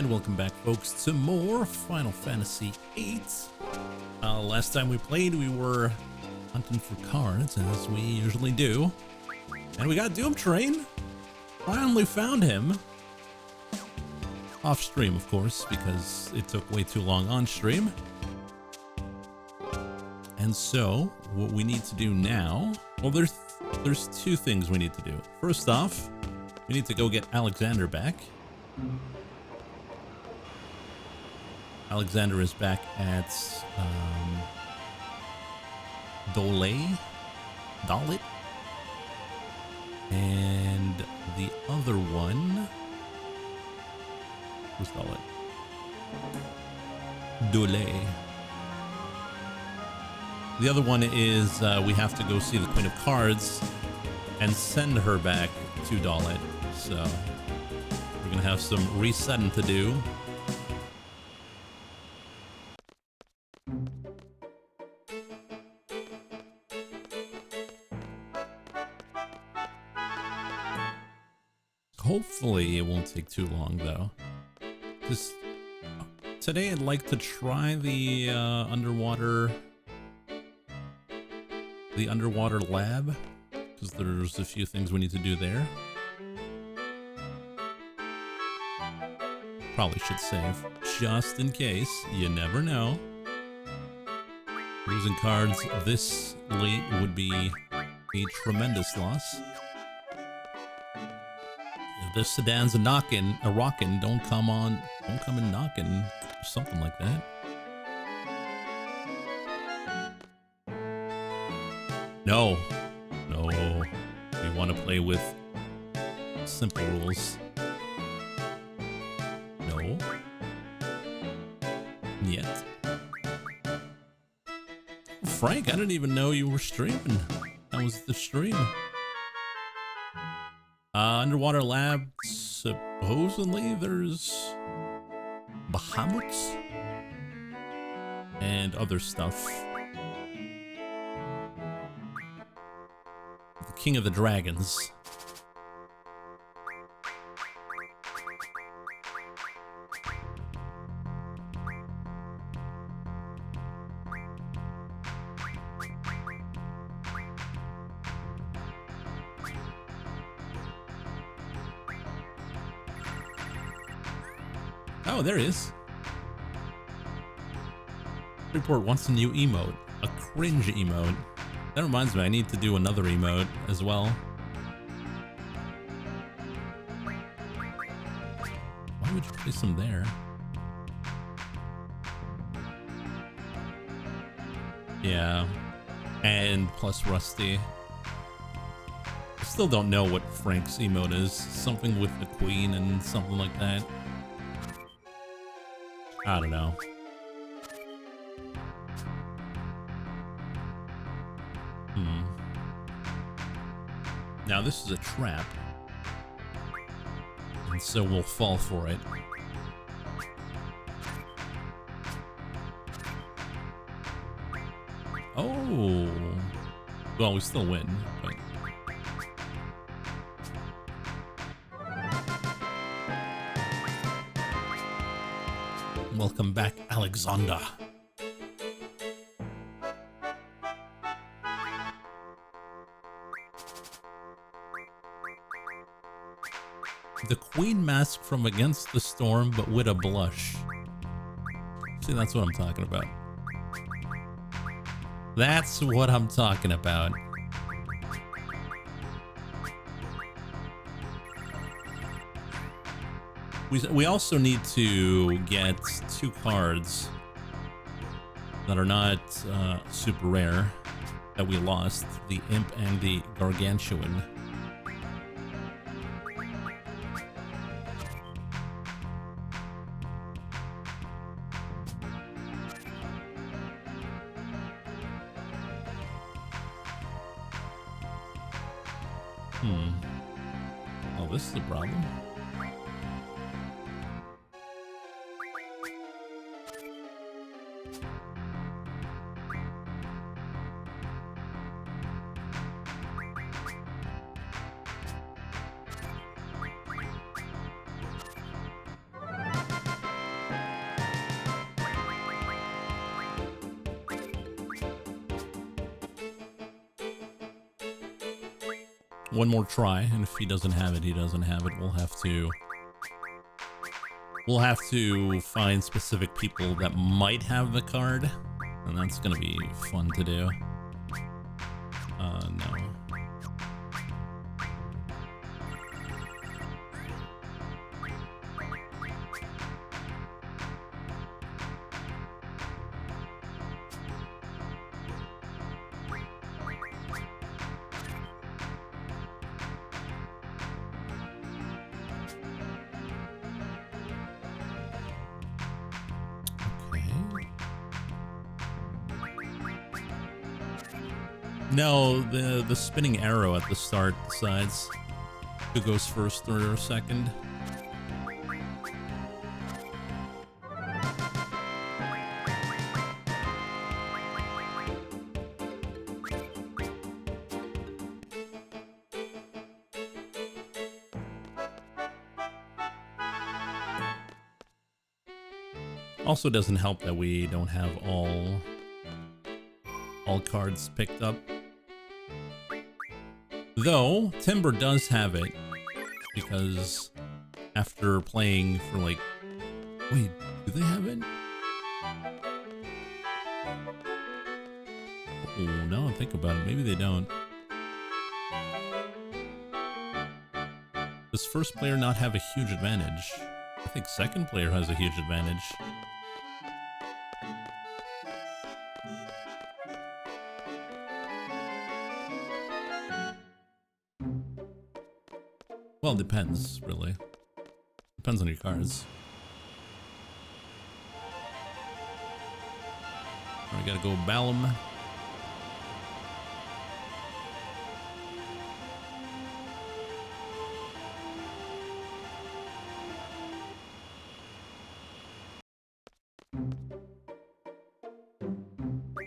And welcome back, folks, to more Final Fantasy VIII. Last time we played, we were hunting for cards, as we usually do. And we got Doom Train. Finally found him. Off stream, of course, because it took way too long on stream. And so, what we need to do now... Well, there's two things we need to do. First off, we need to go get Alexander back. Alexander is back at Dolet, and the other one, who's Dolet? Dolet. The other one is we have to go see the Queen of Cards and send her back to Dolet. So we're gonna have some resetting to do. Hopefully it won't take too long though. Just today I'd like to try the underwater lab, because there's a few things we need to do there. Probably should save, just in case. You never know. Losing cards this late would be a tremendous loss. If this sedan's a rockin', don't come in knocking, or something like that. No, we want to play with simple rules. No. Yet. Frank, I didn't even know you were streaming. That was the stream. Underwater lab, supposedly there's Bahamuts and other stuff. The King of the Dragons. Oh, there he is. Report wants a new emote. A cringe emote. That reminds me, I need to do another emote as well. Why would you place him there? Yeah. And plus Rusty. I still don't know what Frank's emote is. Something with the Queen and something like that. I don't know. Now this is a trap, and so we'll fall for it. Oh, well, we still win, but... Welcome back, Alexander. The Queen mask from Against the Storm, but with a blush. See, that's what I'm talking about. That's what I'm talking about. We also need to get two cards that are not super rare that we lost. The Imp and the Gargantuan. Oh, this is the problem. one more try, and if he doesn't have it, he doesn't have it. We'll have to find specific people that might have the card, and that's gonna be fun to do. No. No, the spinning arrow at the start decides who goes first or second. Also doesn't help that we don't have all cards picked up. Though, Timber does have it, because after playing for like... Wait, do they have it? Oh, now I think about it, maybe they don't. Does first player not have a huge advantage? I think second player has a huge advantage. Well, it depends, really. Depends on your cards. I gotta go Balam.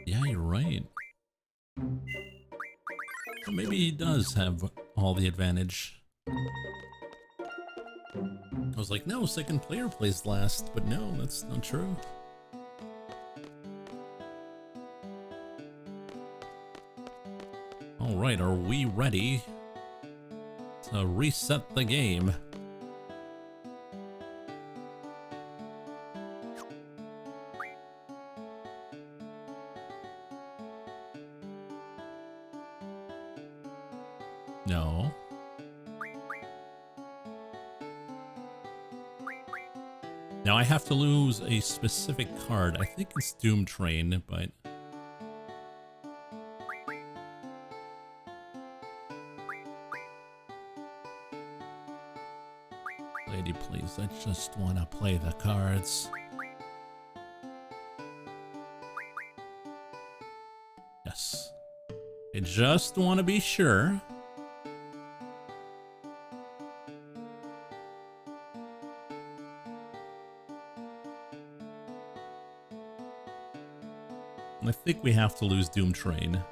Yeah, you're right. Maybe he does have all the advantage. I was like, no, second player plays last, but no, that's not true. Alright, are we ready to reset the game? No. Now I have to lose a specific card. I think it's Doom Train, but... Lady, please, I just want to play the cards. Yes. I just want to be sure. I think we have to lose Doom Train.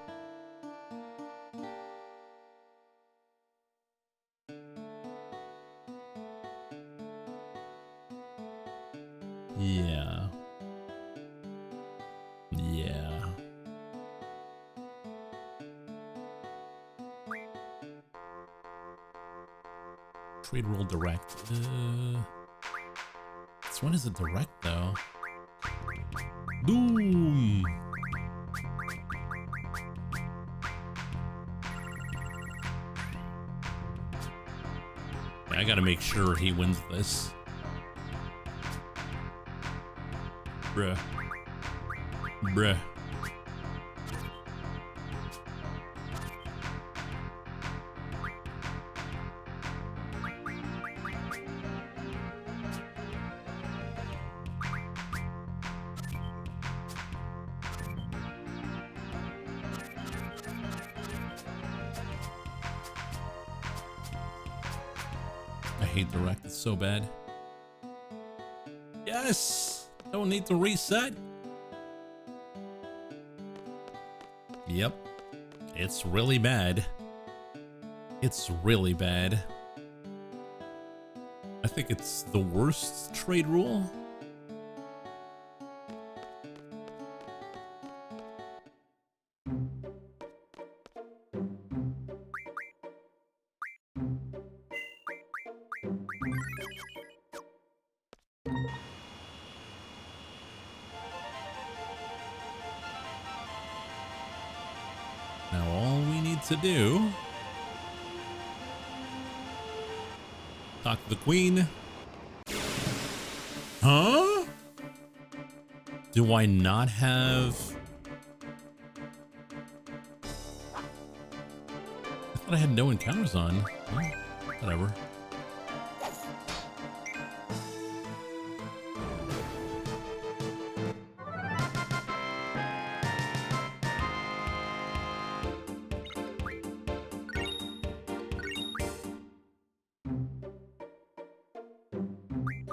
Yeah. Yeah. Trade roll direct. This one is a direct though. Boom! I gotta make sure he wins this. Bruh. Bruh. I hate direct, it's so bad. Yes! Don't need to reset. Yep. It's really bad. It's really bad. I think it's the worst trade rule. to do. Talk to the queen. Huh? Do I not have... I thought I had no encounters on. Well, whatever.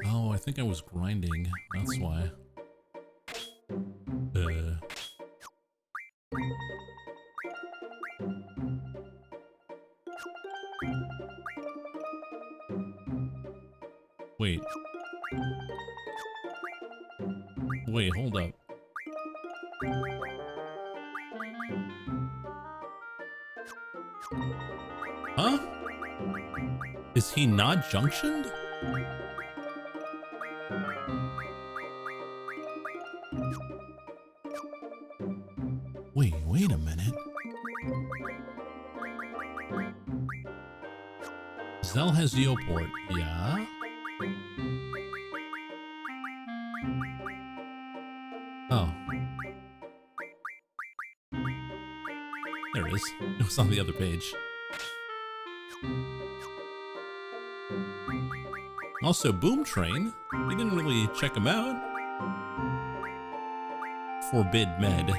Oh, I think I was grinding. That's why. Wait. Wait, hold up. Huh? Is he not junctioned? Wait a minute. Zell has Geoport, yeah. Oh. There it is. It was on the other page. Also, Boom Train. We didn't really check him out. Forbid Med.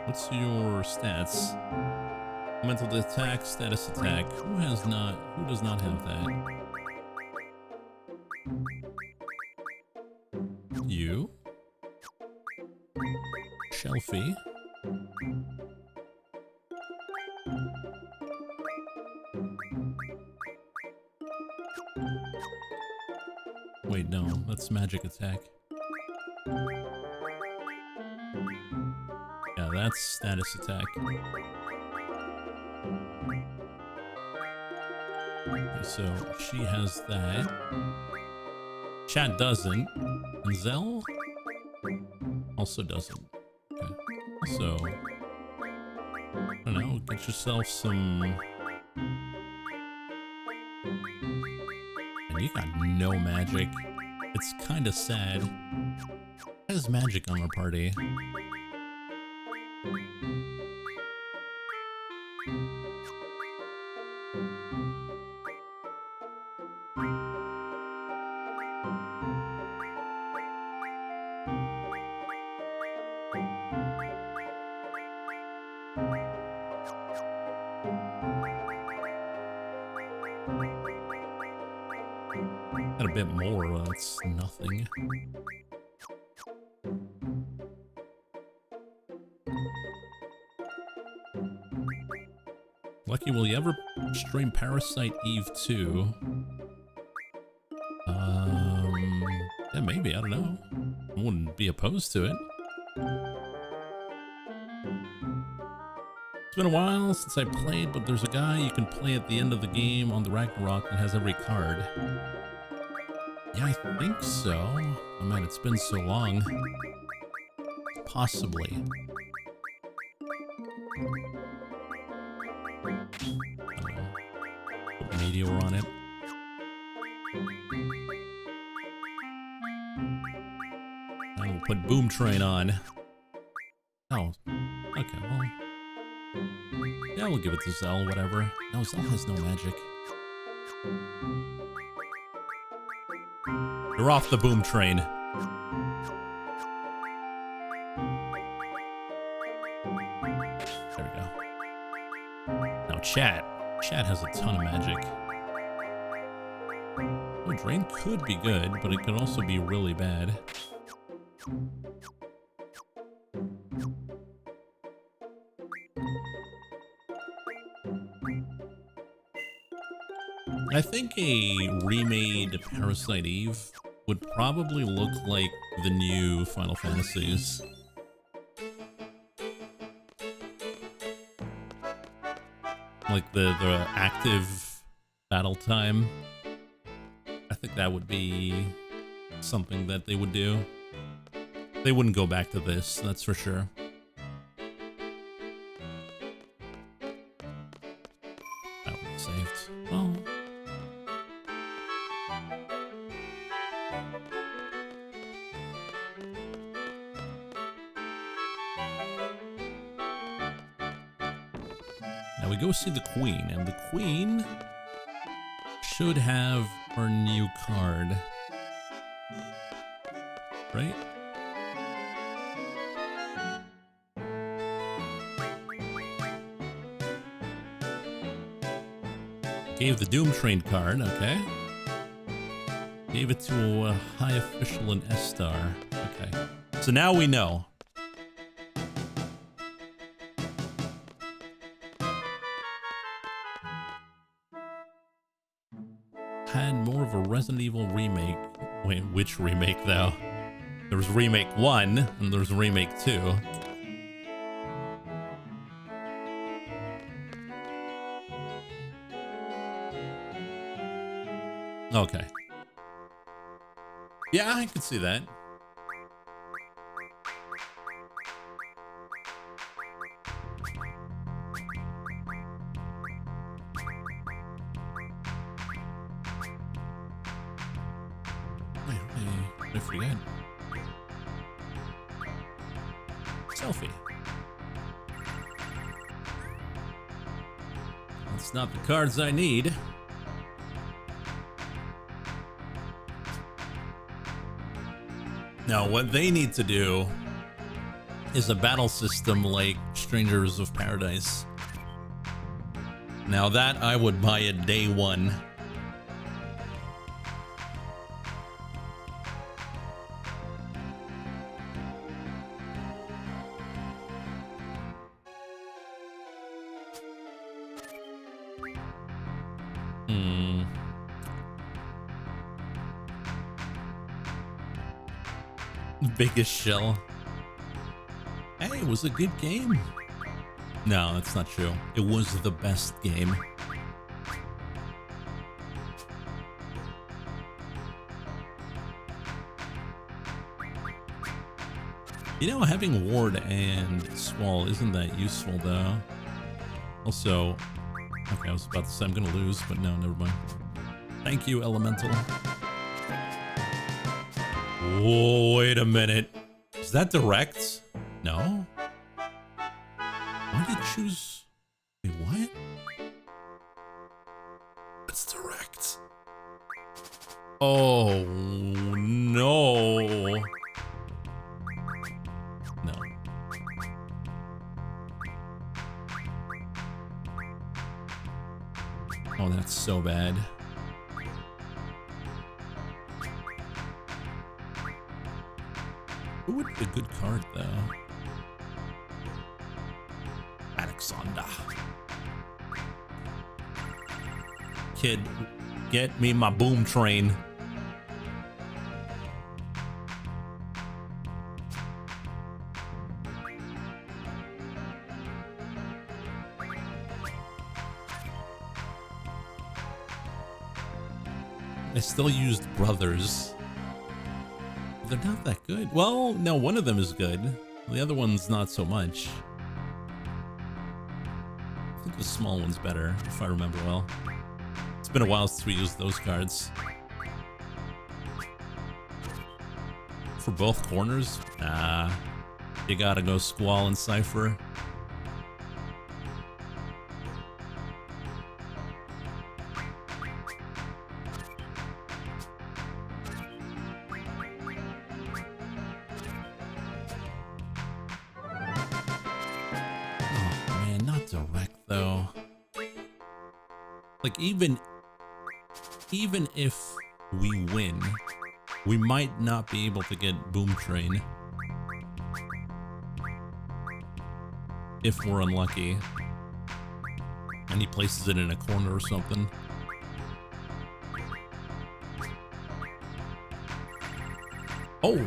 What's your stats? Mental attack, status attack. Who does not have that? You? Shelfie. Wait, no, that's magic attack. Yeah, that's status attack. Okay, so she has that. Chat doesn't. And Zell also doesn't. Okay. So, I don't know, get yourself some... And you got no magic. It's kind of sad. Who has magic on our party? Got a bit more, that's nothing. Lucky, will you ever stream Parasite Eve 2? Yeah, maybe, I don't know. I wouldn't be opposed to it. It's been a while since I played, but there's a guy you can play at the end of the game on the Ragnarok that has every card. Yeah, I think so. Oh man, it's been so long. Possibly. Put Meteor on it. And we'll put Boom Train on. Oh, okay, well. Yeah, we'll give it to Zell, whatever. No, Zell has no magic. You're off the Boom Train. There we go. Now Chat. Chat has a ton of magic. Oh, Drain could be good, but it could also be really bad. I think a remade Parasite Eve would probably look like the new Final Fantasies. Like the active battle time. I think that would be something that they would do. They wouldn't go back to this, that's for sure. That was saved. Oh. Now we go see the Queen, and the Queen should have our new card. Right? Gave the Doom Train card, okay. Gave it to a high official in S-Star. Okay. So now we know. Had more of a Resident Evil remake. Wait, which remake though? There was Remake 1 and there's Remake 2. Okay. Yeah, I could see that. Wait, I forget. Selfie. That's not the cards I need. Now, what they need to do is a battle system like Strangers of Paradise. Now that I would buy it day one. Biggest shell. Hey, it was a good game. No, that's not true. It was the best game. You know, having Ward and Squall isn't that useful, though. Also, okay, I was about to say I'm gonna lose, but no, never mind. Thank you, Elemental. Oh, wait a minute. Is that direct? No? Why did you choose... Wait, what? It's direct. Oh, no. No. Oh, that's so bad. Who would be a good card, though? Alexander. Kid, get me my boom train. I still used brothers. They're not that good. Well, no, one of them is good. The other one's not so much. I think the small one's better, if I remember well. It's been a while since we used those cards. For both corners? Nah. You gotta go Squall and Cypher. Like, even if we win, we might not be able to get Boom Train. If we're unlucky. And he places it in a corner or something. Oh!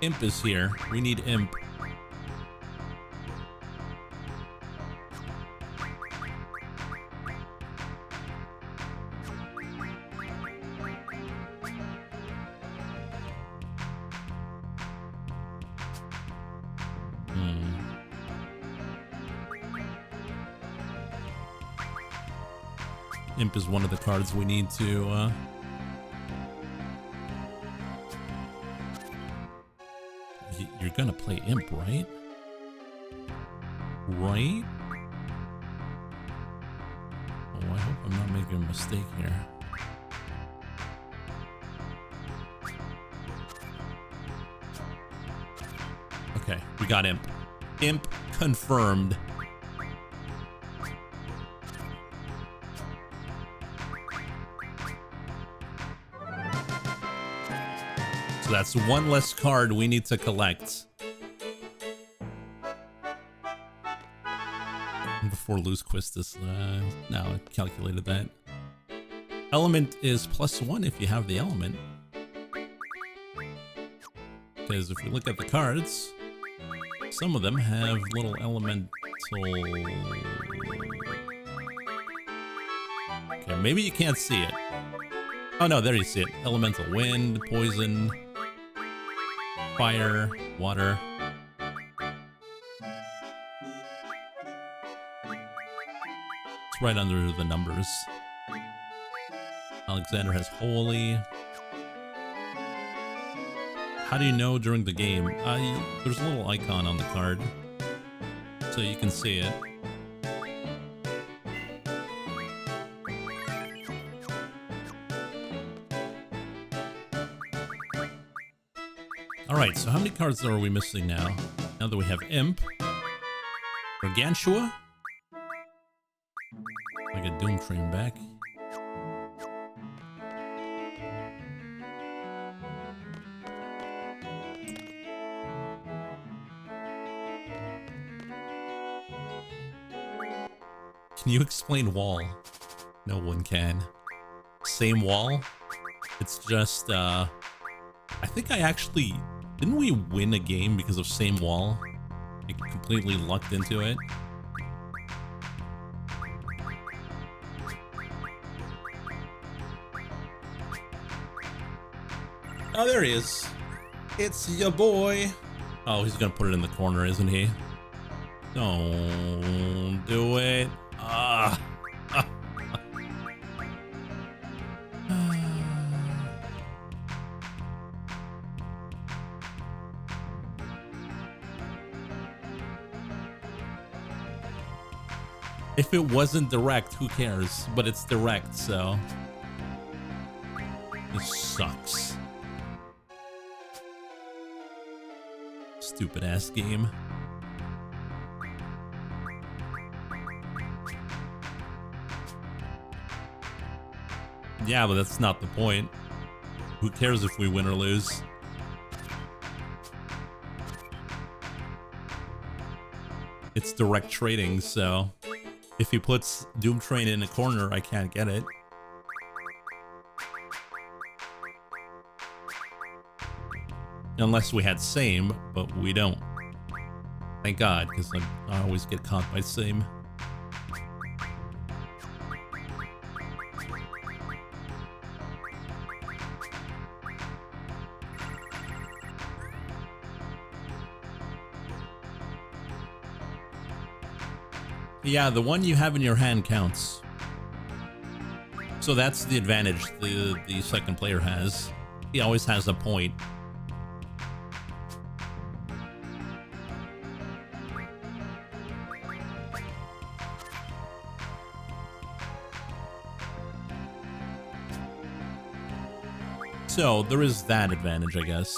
Imp is here. We need Imp. Imp is one of the cards we need to you're gonna play Imp, right? Right? Oh, I hope I'm not making a mistake here. Okay, we got Imp. Imp confirmed. So that's one less card we need to collect. Before Luz Quistis, now I calculated that. Element is +1 if you have the element. Because if you look at the cards, some of them have little elemental... Okay, maybe you can't see it. Oh no, there you see it. Elemental wind, poison, fire, water. It's right under the numbers. Alexander has holy. How do you know during the game? There's a little icon on the card, so you can see it. Alright, so how many cards are we missing now? Now that we have Imp. Gargantua? I get Doom Train back. Can you explain wall? No one can. Same wall? It's just, I think I actually... Didn't we win a game because of same wall? Like, completely lucked into it? Oh, there he is. It's your boy. Oh, he's gonna put it in the corner, isn't he? Don't do it. Ah. If it wasn't direct, who cares? But it's direct, so... This sucks. Stupid ass game. Yeah, but that's not the point. Who cares if we win or lose? It's direct trading, so... If he puts Doom Train in a corner, I can't get it. Unless we had same, but we don't. Thank God, because I always get caught by same. Yeah, the one you have in your hand counts. So that's the advantage the second player has. He always has a point. So there is that advantage, I guess.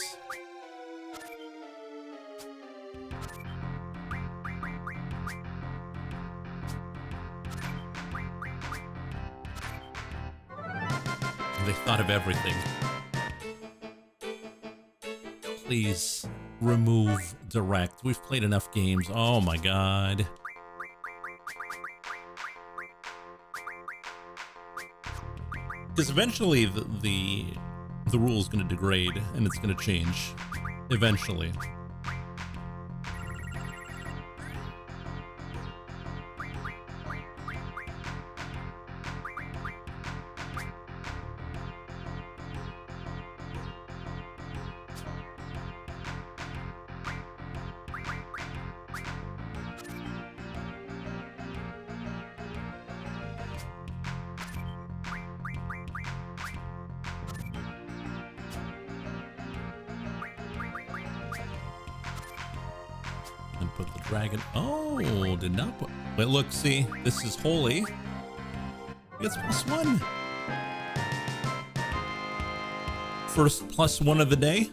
They thought of everything. Please remove direct. We've played enough games. Oh my god. Because eventually the rule is going to degrade and it's going to change. Eventually. And put the dragon. Oh, did not put. Wait, look, see, this is holy. It's +1. First +1 of the day.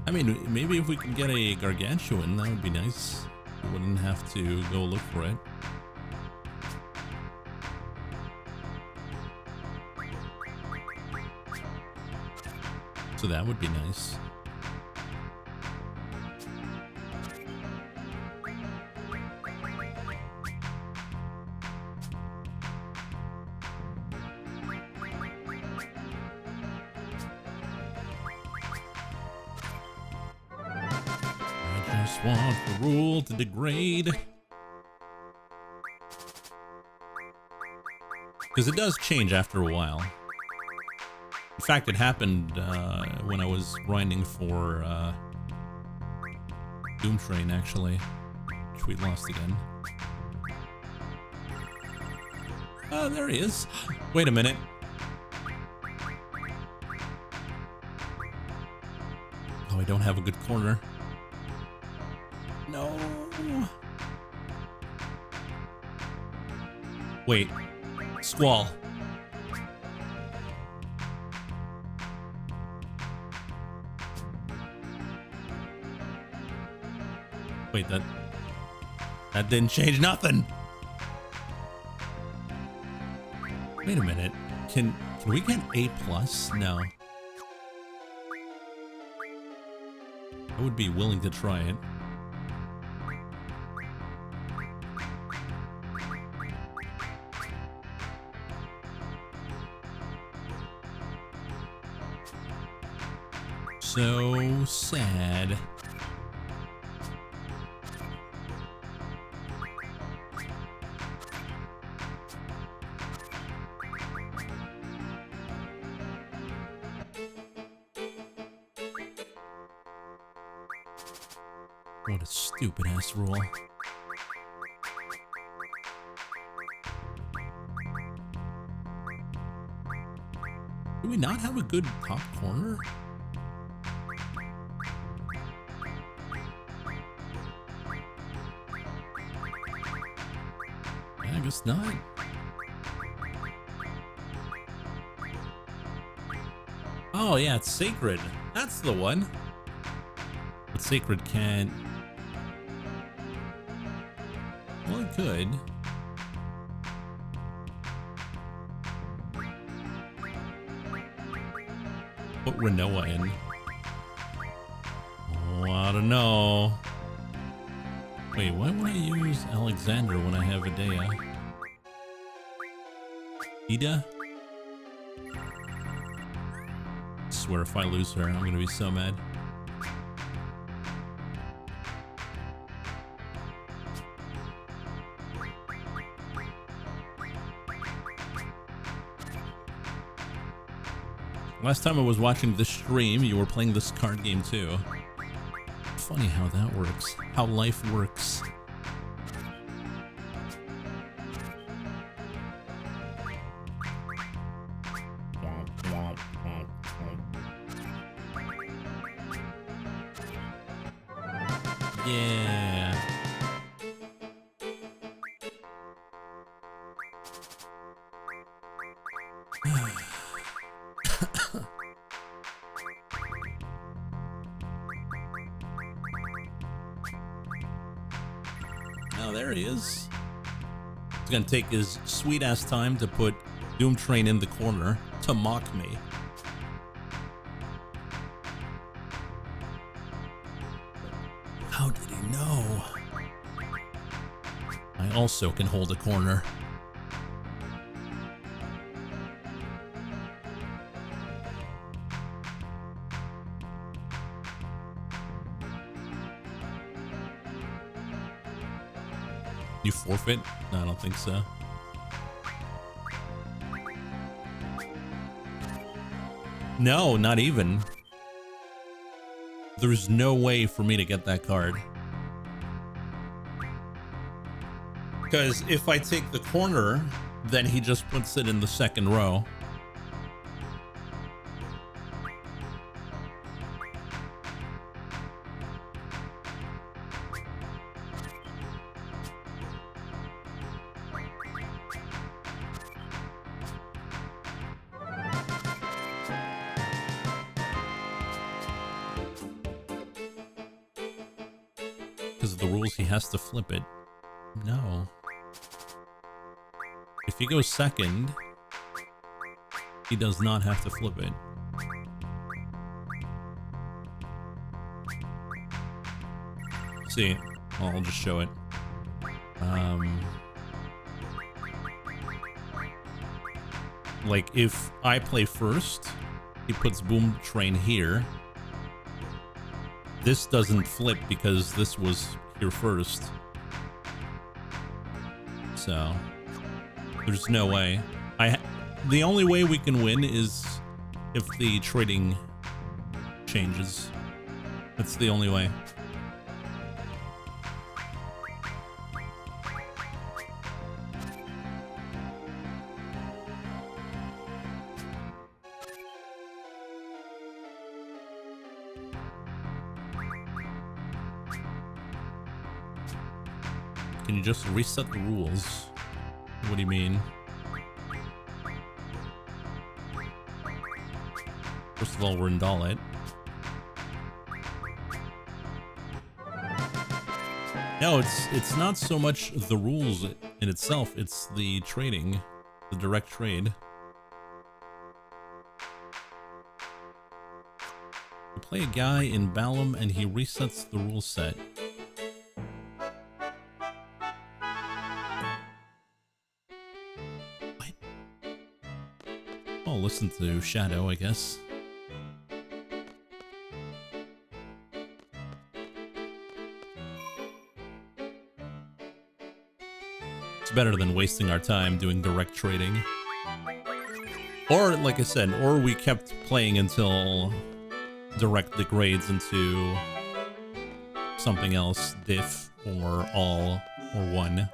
I mean, maybe if we can get a gargantuan, that would be nice. We wouldn't have to go look for it. So that would be nice. I just want the rule to degrade. Because it does change after a while. In fact, it happened when I was grinding for Doom Train, actually, which we lost again. Oh, there he is. Wait a minute. Oh, I don't have a good corner. No. Wait. Squall. Wait, that didn't change nothing. Wait a minute. Can we get A+? No. I would be willing to try it. So sad. What a stupid ass rule. Do we not have a good top corner? I guess not. Oh yeah, it's sacred. That's the one. But sacred can't. Well, it could. Put Renoa in. Oh, I don't know. Wait, why would I use Alexander when I have Idea? Ida? I swear if I lose her, I'm gonna be so mad. Last time I was watching this stream, you were playing this card game too. Funny how that works. How life works. Yeah. Oh, there he is. He's gonna take his sweet ass time to put Doom Train in the corner to mock me. How did he know? I also can hold a corner. You forfeit? No, I don't think so. No, not even. There's no way for me to get that card. Because if I take the corner, then he just puts it in the second row. Because of the rules, he has to flip it. No. If he goes second, he does not have to flip it. See, well, I'll just show it. Like, if I play first, he puts Boom Train here. This doesn't flip because this was here first. So, there's no way. The only way we can win is if the trading changes. That's the only way. Can you just reset the rules? What do you mean? First of all, we're in Dalit. No, it's not so much the rules in itself, it's the trading, the direct trade. You play a guy in Balam and he resets the rule set. What? I'll listen to Shadow, I guess. Better than wasting our time doing direct trading. Or, like I said, or we kept playing until direct degrades into something else, diff, or all, or one.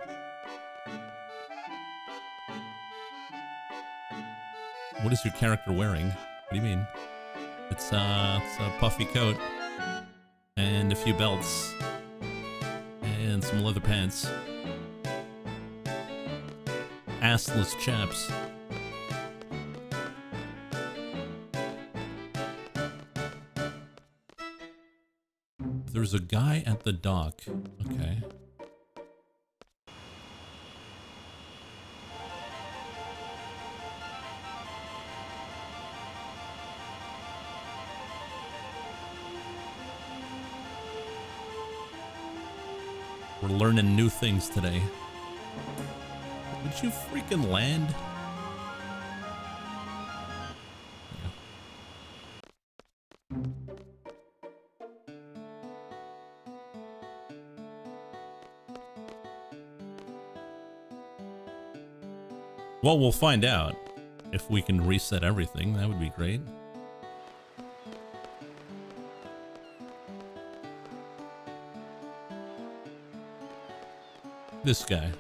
What is your character wearing? What do you mean? It's a puffy coat, and a few belts, and some leather pants. Assless chaps. There's a guy at the dock. Okay. We're learning new things today. Would you freaking land? Well, we'll find out. If we can reset everything, that would be great. This guy.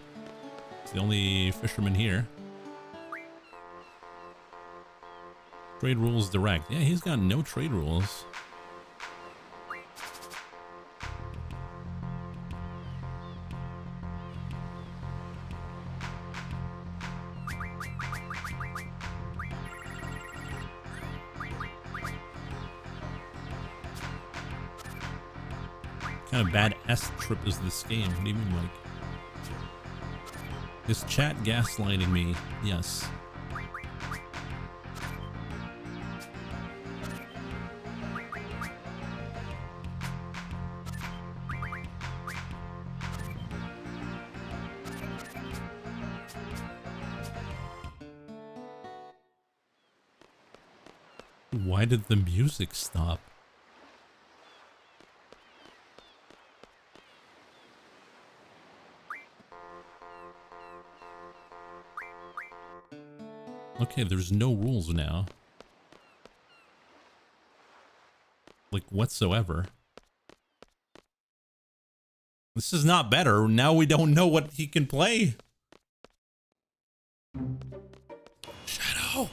It's the only fisherman here. Trade rules direct. Yeah, he's got no trade rules. What kind of badass trip is this game? What do you mean, Mike? Is chat gaslighting me? Yes. Why did the music stop? Okay, there's no rules now. like, whatsoever. This is not better. Now we don't know what he can play. Shadow.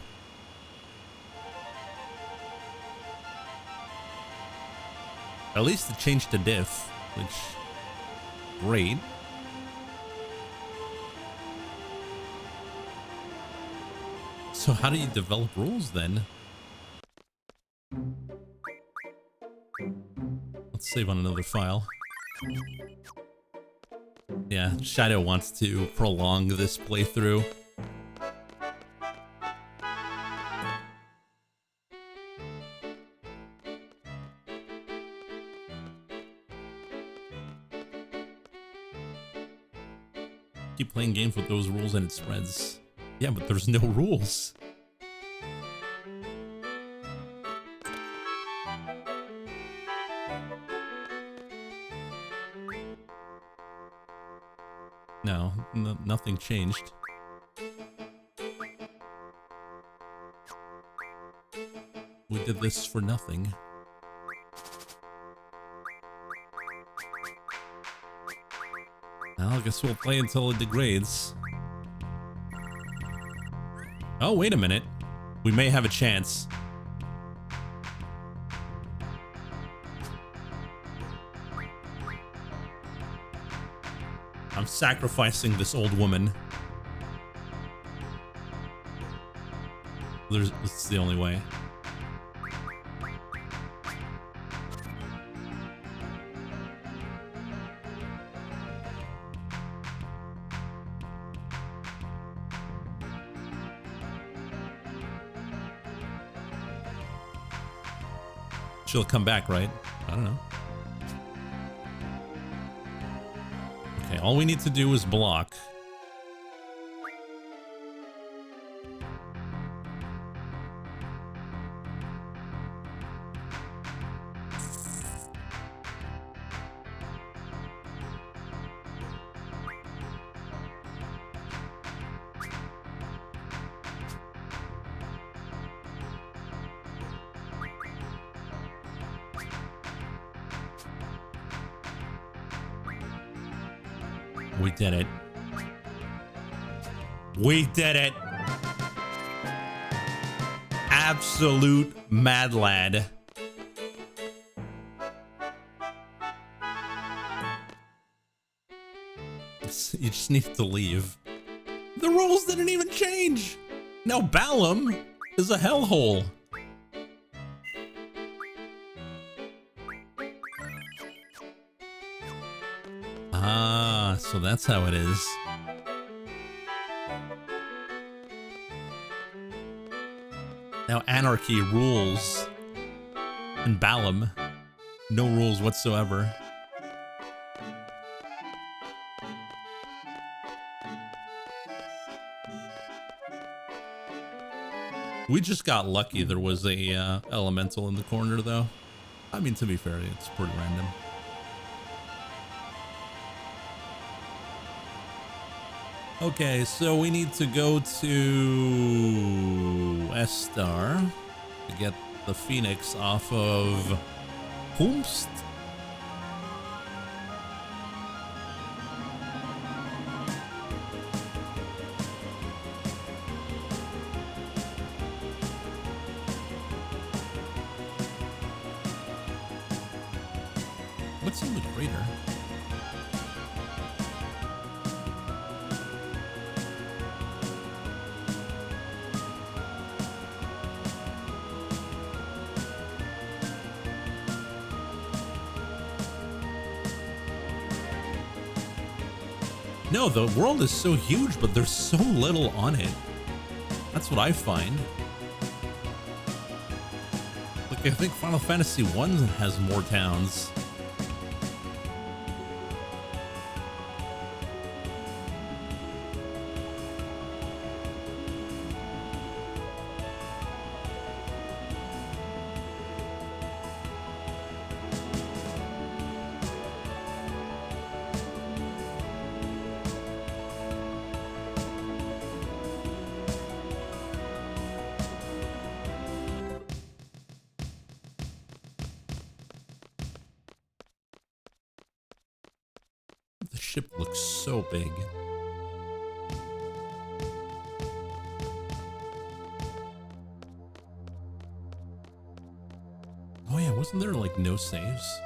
At least it changed to diff, which, great. So how do you develop rules then? Let's save on another file. Yeah, Shadow wants to prolong this playthrough. Keep playing games with those rules and it spreads. Yeah, but there's no rules. No, nothing changed. We did this for nothing. Well, I guess we'll play until it degrades. Oh, wait a minute. We may have a chance. I'm sacrificing this old woman. This is the only way. She'll come back, right? I don't know. Okay, all we need to do is block. We did it. We did it. Absolute mad lad. You just need to leave. The rules didn't even change. Now Balam is a hellhole. Ah, so that's how it is. Now Anarchy rules. And Balam, no rules whatsoever. We just got lucky there was a elemental in the corner though. I mean, to be fair, it's pretty random. Okay, so we need to go to S-Star to get the Phoenix off of Humst. What's in the crater? No, the world is so huge, but there's so little on it. That's what I find. Like, I think Final Fantasy I has more towns. The ship looks so big. Oh yeah, wasn't there like no saves?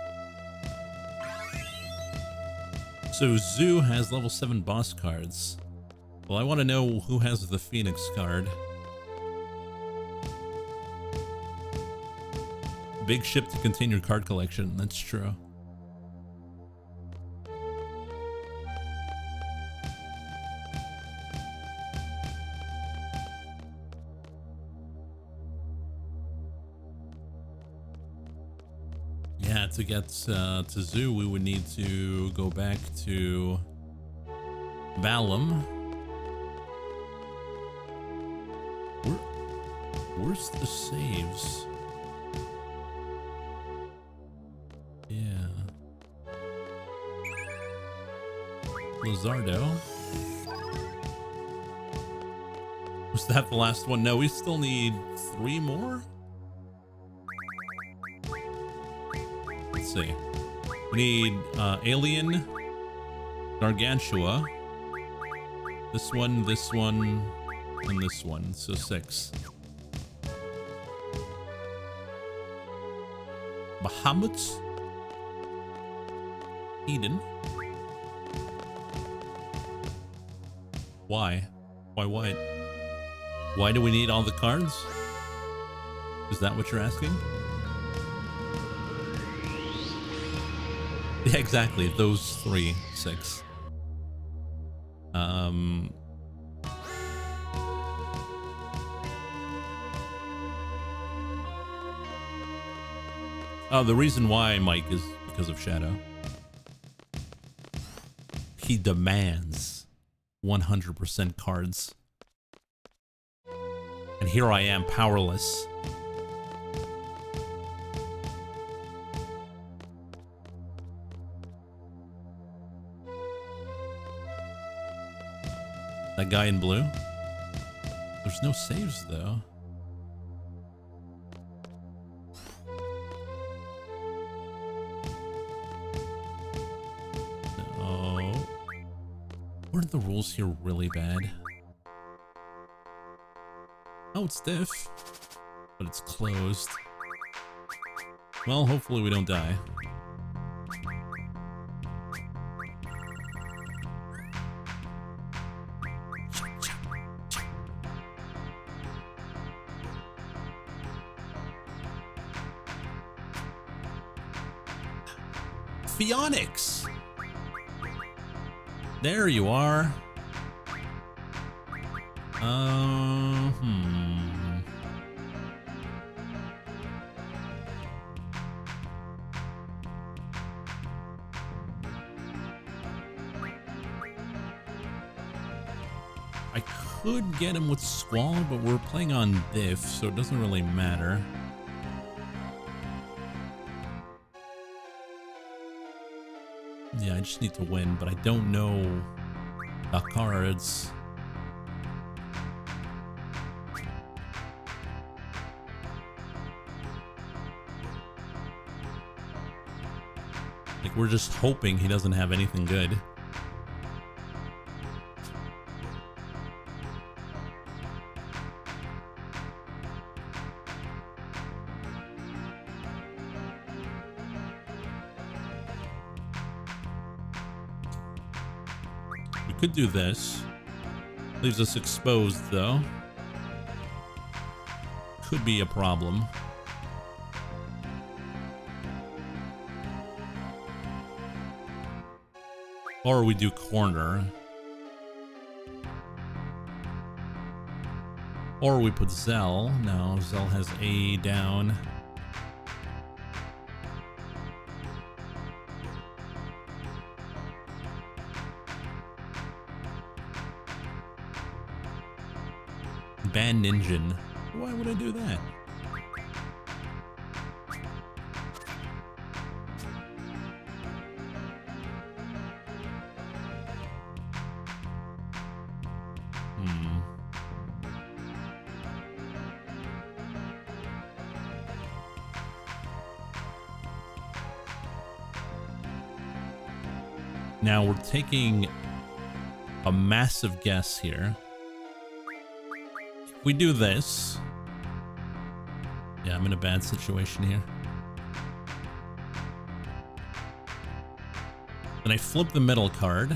So Zoo has level 7 boss cards. Well, I want to know who has the Phoenix card. Big ship to contain your card collection, that's true. Yeah, to get to Zoo, we would need to go back to Balam. Where's the saves? Yeah. Lizardo. Was that the last one? No, we still need 3 more? Let's see. We need Alien, Gargantua, this one, and this one. So 6. Bahamut, Eden. Why? Why what? Why do we need all the cards? Is that what you're asking? Yeah, exactly. Those 3, 6. Oh, the reason why, Mike, is because of Shadow. He demands 100% cards. And here I am, powerless. That guy in blue? There's no saves, though. No. Weren't the rules here really bad? Oh, it's diff. But it's closed. Well, hopefully we don't die. Phoenix! There you are. I could get him with Squall, but we're playing on Diff, so it doesn't really matter. Yeah, I just need to win, but I don't know the cards. Like, we're just hoping he doesn't have anything good. Could do this. Leaves us exposed, though. Could be a problem. Or we do corner. Or we put Zell. No, Zell has A down. Ban Ninja. Why would I do that? Now we're taking a massive guess here. If we do this... Yeah, I'm in a bad situation here. Then I flip the middle card.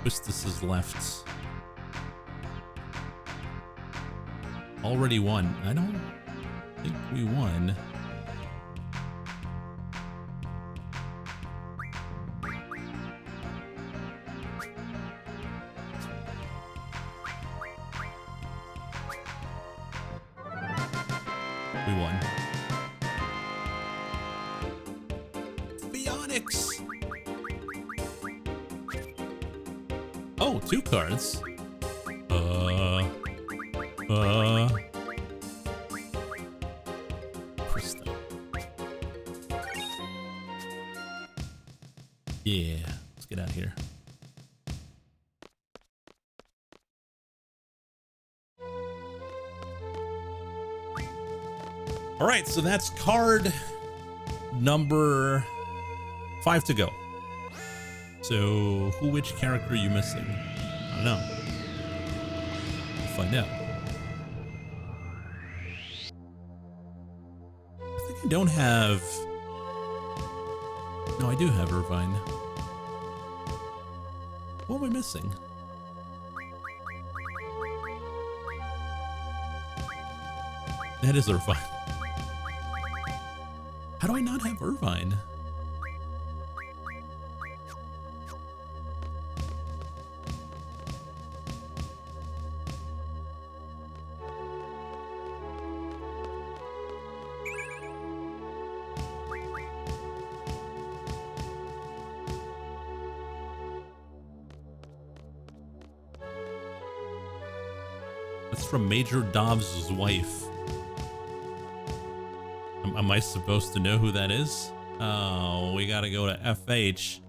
Twistus is left. Already won. I don't think we won. We won. Bionics! Oh, 2 cards. Krista. Yeah, let's get out of here. All right, so that's card number 5 to go. So, which character are you missing? I don't know. We'll find out. I think I don't have... No, I do have Irvine. What am I missing? That is Irvine. How do I not have Irvine? That's from Major Dobbs' wife. Am I supposed to know who that is? Oh, we gotta go to FH.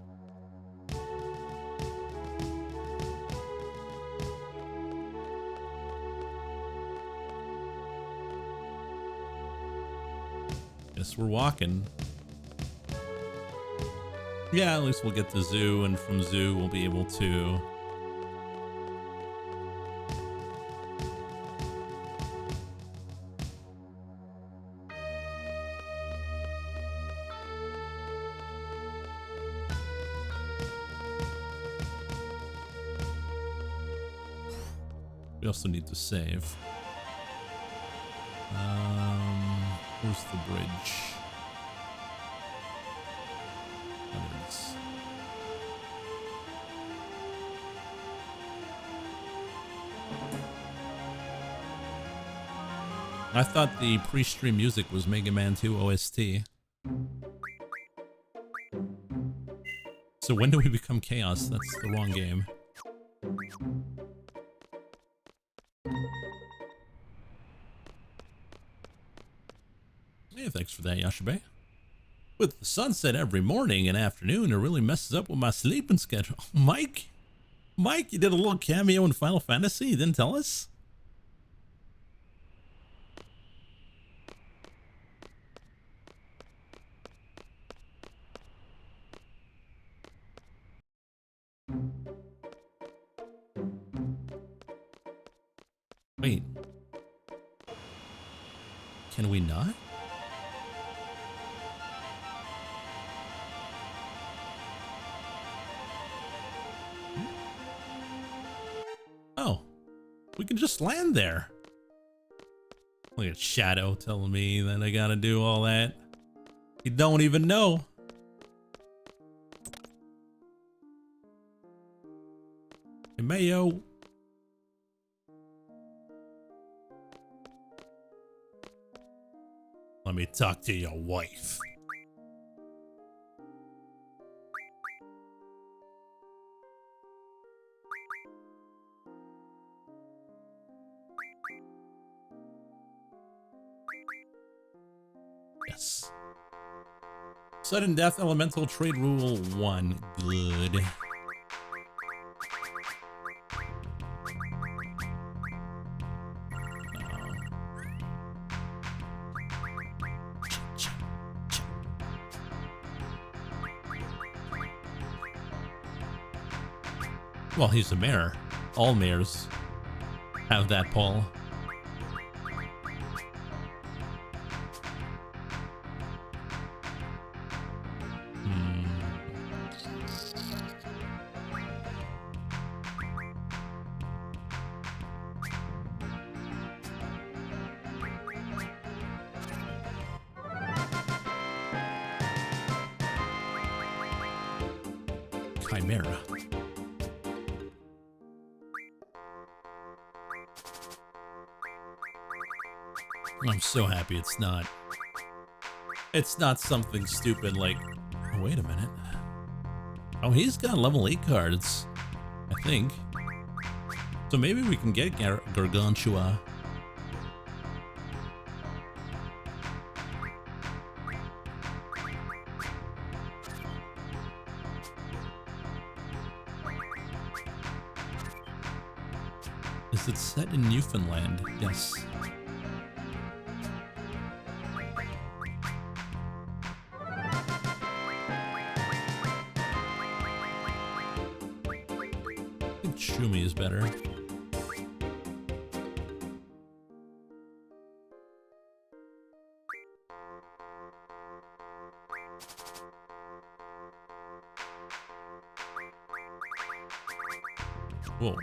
Guess we're walking. Yeah, at least we'll get to Zoo, and from Zoo we'll be able to... We also need to save. Where's the bridge? There it is. I thought the pre-stream music was Mega Man 2 OST. So when do we become Chaos? That's the wrong game. Yeah, thanks for that, Yashibe. With the sunset every morning and afternoon, it really messes up with my sleeping schedule. Mike? Mike, you did a little cameo in Final Fantasy? You didn't tell us? Wait. Can we not? Oh, we can just land there. Look at Shadow telling me that I gotta do all that. You don't even know. Hey, Mayo. Let me talk to your wife. Yes. Sudden death elemental trade rule 1. Good. Well, he's a mayor. All mayors have that, Paul. Chimera. I'm so happy it's not. It's not something stupid like. Oh, wait a minute. Oh, he's got level 8 cards, I think. So maybe we can get Gargantua. Is it set in Newfoundland? Yes. I think Shumi is better. Whoa.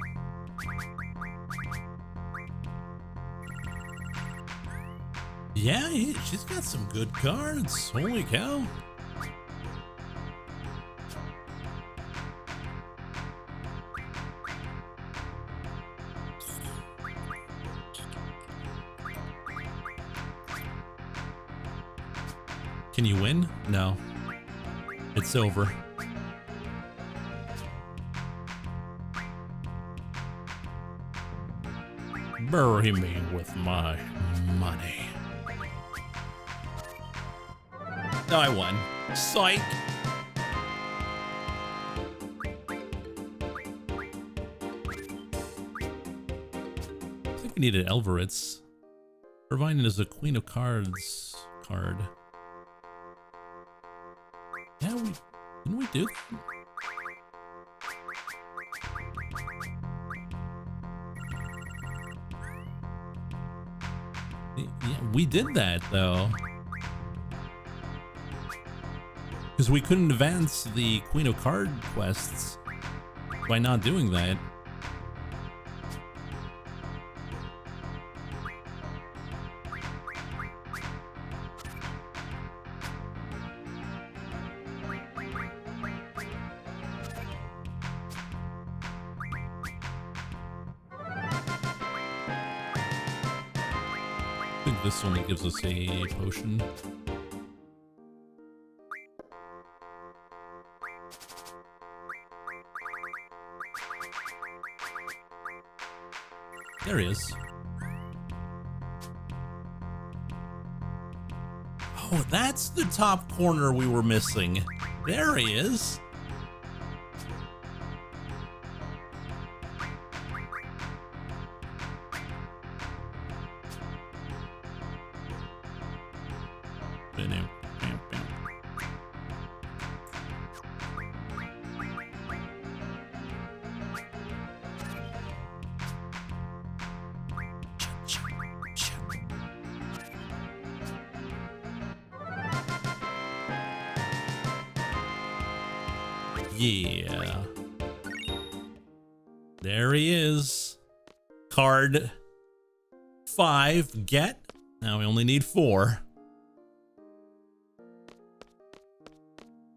Yeah, she's got some good cards. Holy cow. Can you win? No. It's over. Bury me with my money. No, I won. Psych! I think we needed Elveritz. Irvine is a Queen of Cards card. Yeah, didn't we do that? Yeah, we did that though. Because we couldn't advance the Queen of Card quests by not doing that. I think this only gives us a potion. There he is. Oh, that's the top corner we were missing. There he is. Yeah. There he is. Card 5, get. Now we only need 4.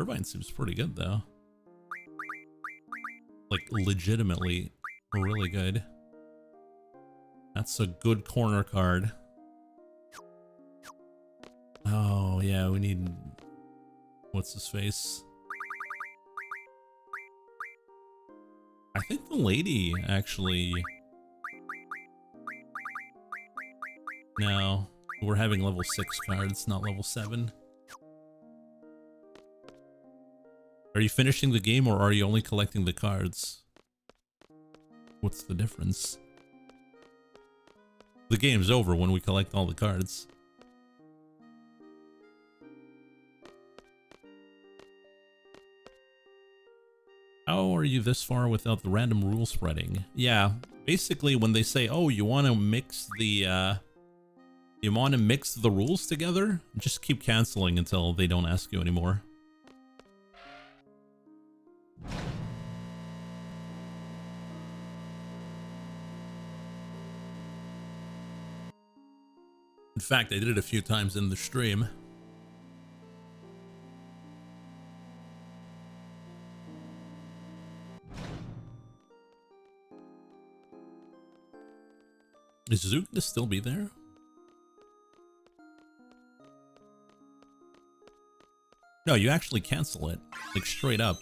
Irvine seems pretty good though. Like legitimately really good. That's a good corner card. Oh yeah, we need, what's his face? I think the lady actually, no, we're having level 6 cards, not level 7. Are you finishing the game or are you only collecting the cards? What's the difference? The game's over when we collect all the cards. How are you this far without the random rule spreading? Yeah, basically when they say, oh, you want to mix the rules together, just keep canceling until they don't ask you anymore. In fact, I did it a few times in the stream. Is Zook to still be there? No, you actually cancel it, like straight up.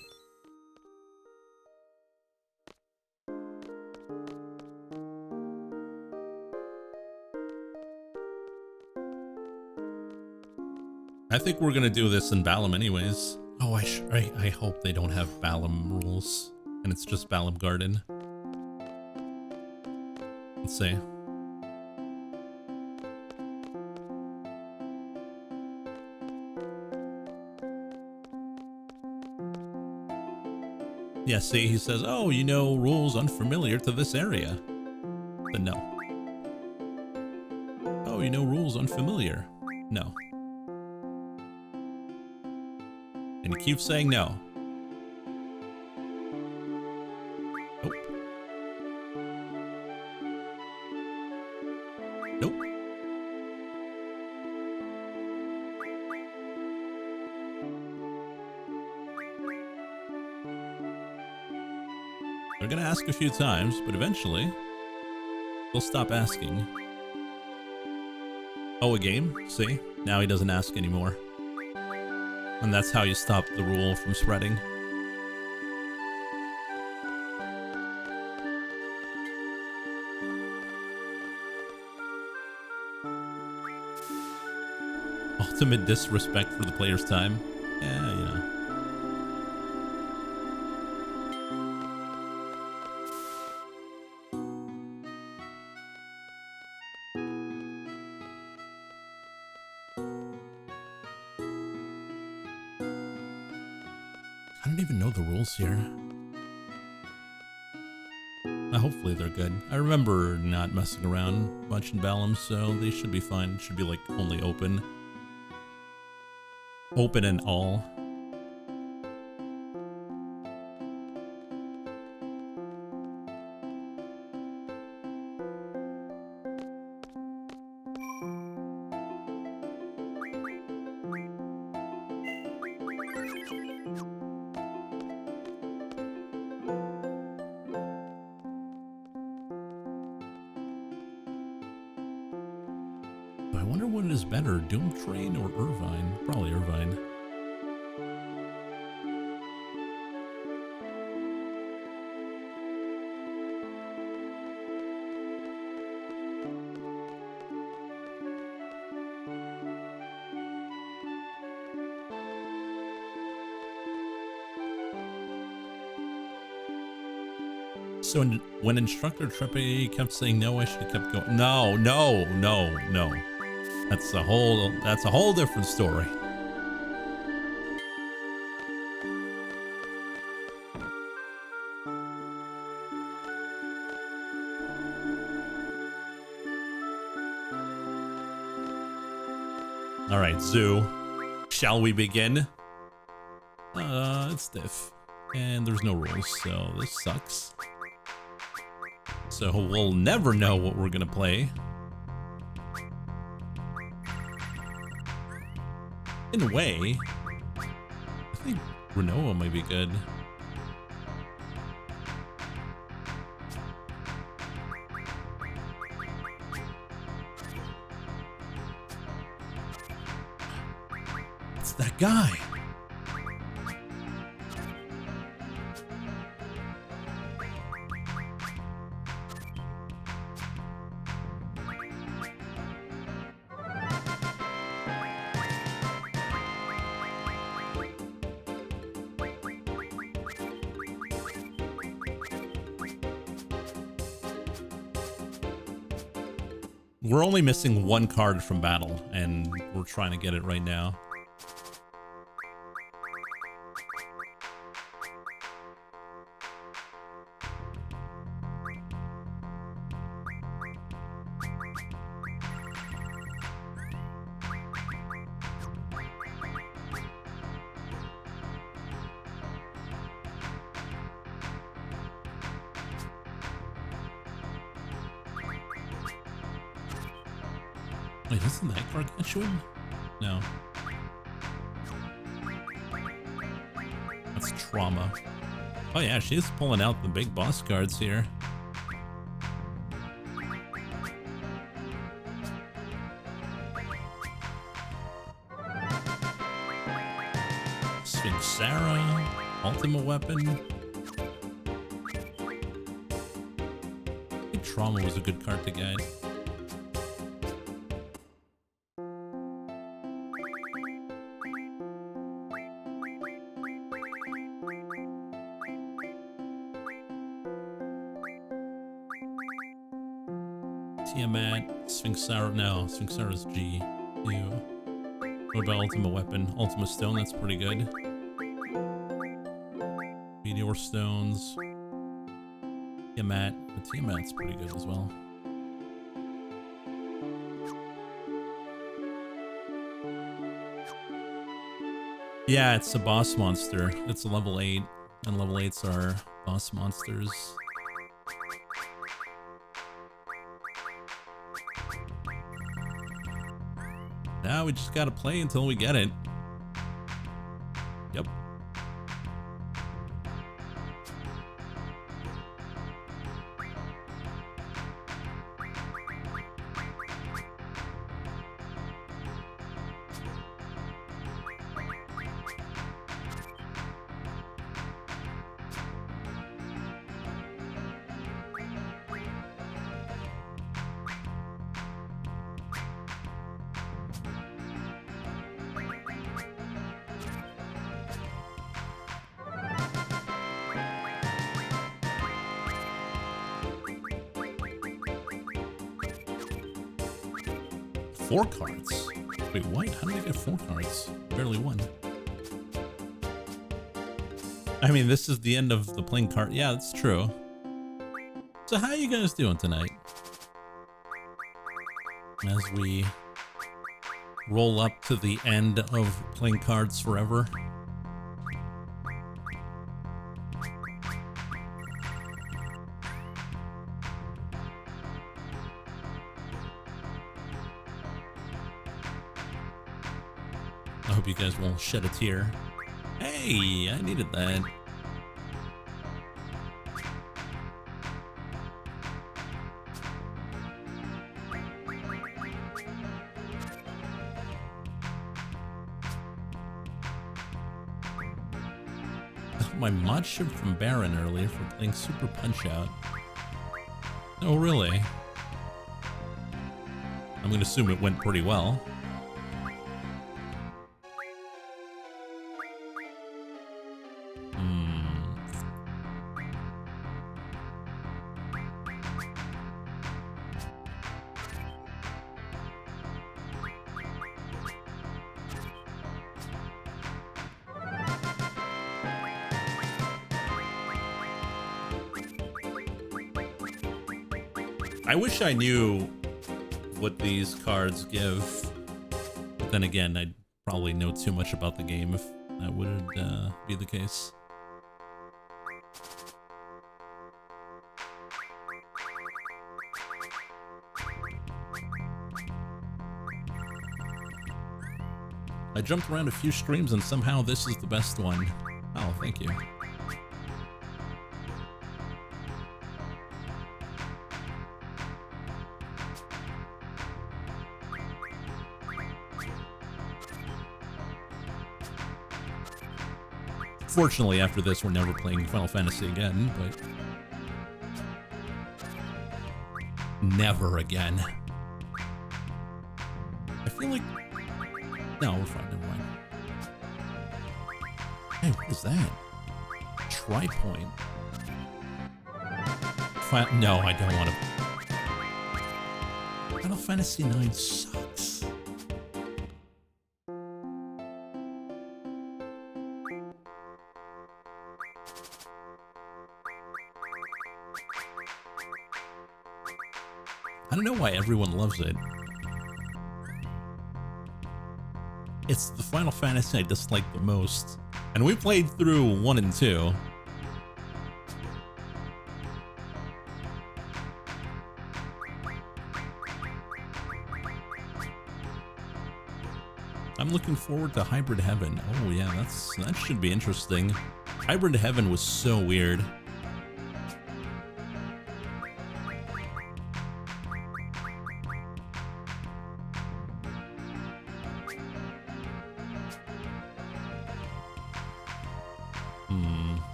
I think we're gonna do this in Balam anyways. Oh, I hope they don't have Balam rules and it's just Balam Garden. Let's see. Yeah, see, he says, oh, you know, rules unfamiliar to this area. Then no. Oh, you know, rules unfamiliar. No. And he keeps saying no. Nope. Nope. They're gonna ask a few times, but eventually they'll stop asking. Oh, a game? See? Now he doesn't ask anymore. And that's how you stop the rule from spreading. Ultimate disrespect for the player's time. Yeah, you know. I don't even know the rules here. Hopefully they're good. I remember not messing around much in Balam, so they should be fine. It should be like only open. Open and all. I wonder what is better, Doom Train or Irvine? Probably Irvine. So when Instructor Treppe kept saying no, I should have kept going. No, no, no, no. That's a whole different story. All right, Zoo. Shall we begin? It's stiff. And there's no rules, so this sucks. So we'll never know what we're gonna play. In a way, I think Renoa might be good. It's that guy. We're only missing one card from battle, and we're trying to get it right now. Wait, isn't that gargantuan? No. That's trauma. Oh yeah, she's pulling out the big boss cards here. Sarah, ultimate weapon. I think trauma was a good card to guide. Tiamat, Sphinxara. No, Sphinxara's G. Ew. What about ultimate weapon? Ultima stone, that's pretty good. Meteor stones. Tiamat. The Tiamat's pretty good as well. Yeah, it's a boss monster. It's a level 8, and level 8s are boss monsters. Now we just gotta play until we get it. Yep. Four cards? Wait, what? How did I get 4 cards? Barely one. I mean, this is the end of the playing card. Yeah, that's true. So how are you guys doing tonight? As we roll up to the end of playing cards forever. I hope you guys won't shed a tear. Hey, I needed that. My mod shipped from Baron earlier for playing Super Punch-Out. Oh, really? I'm gonna assume it went pretty well. I wish I knew what these cards give, but then again, I'd probably know too much about the game if that would be the case. I jumped around a few streams and somehow this is the best one. Oh, thank you. Fortunately, after this, we're never playing Final Fantasy again, but... never again. I feel like... no, we're fine, never mind. Hey, what is that? Tri-point. No, I don't want to... Final Fantasy IX sucks. I don't know why everyone loves it. It's the Final Fantasy I dislike the most. And we played through 1 and 2. I'm looking forward to Hybrid Heaven. Oh yeah, that should be interesting. Hybrid Heaven was so weird.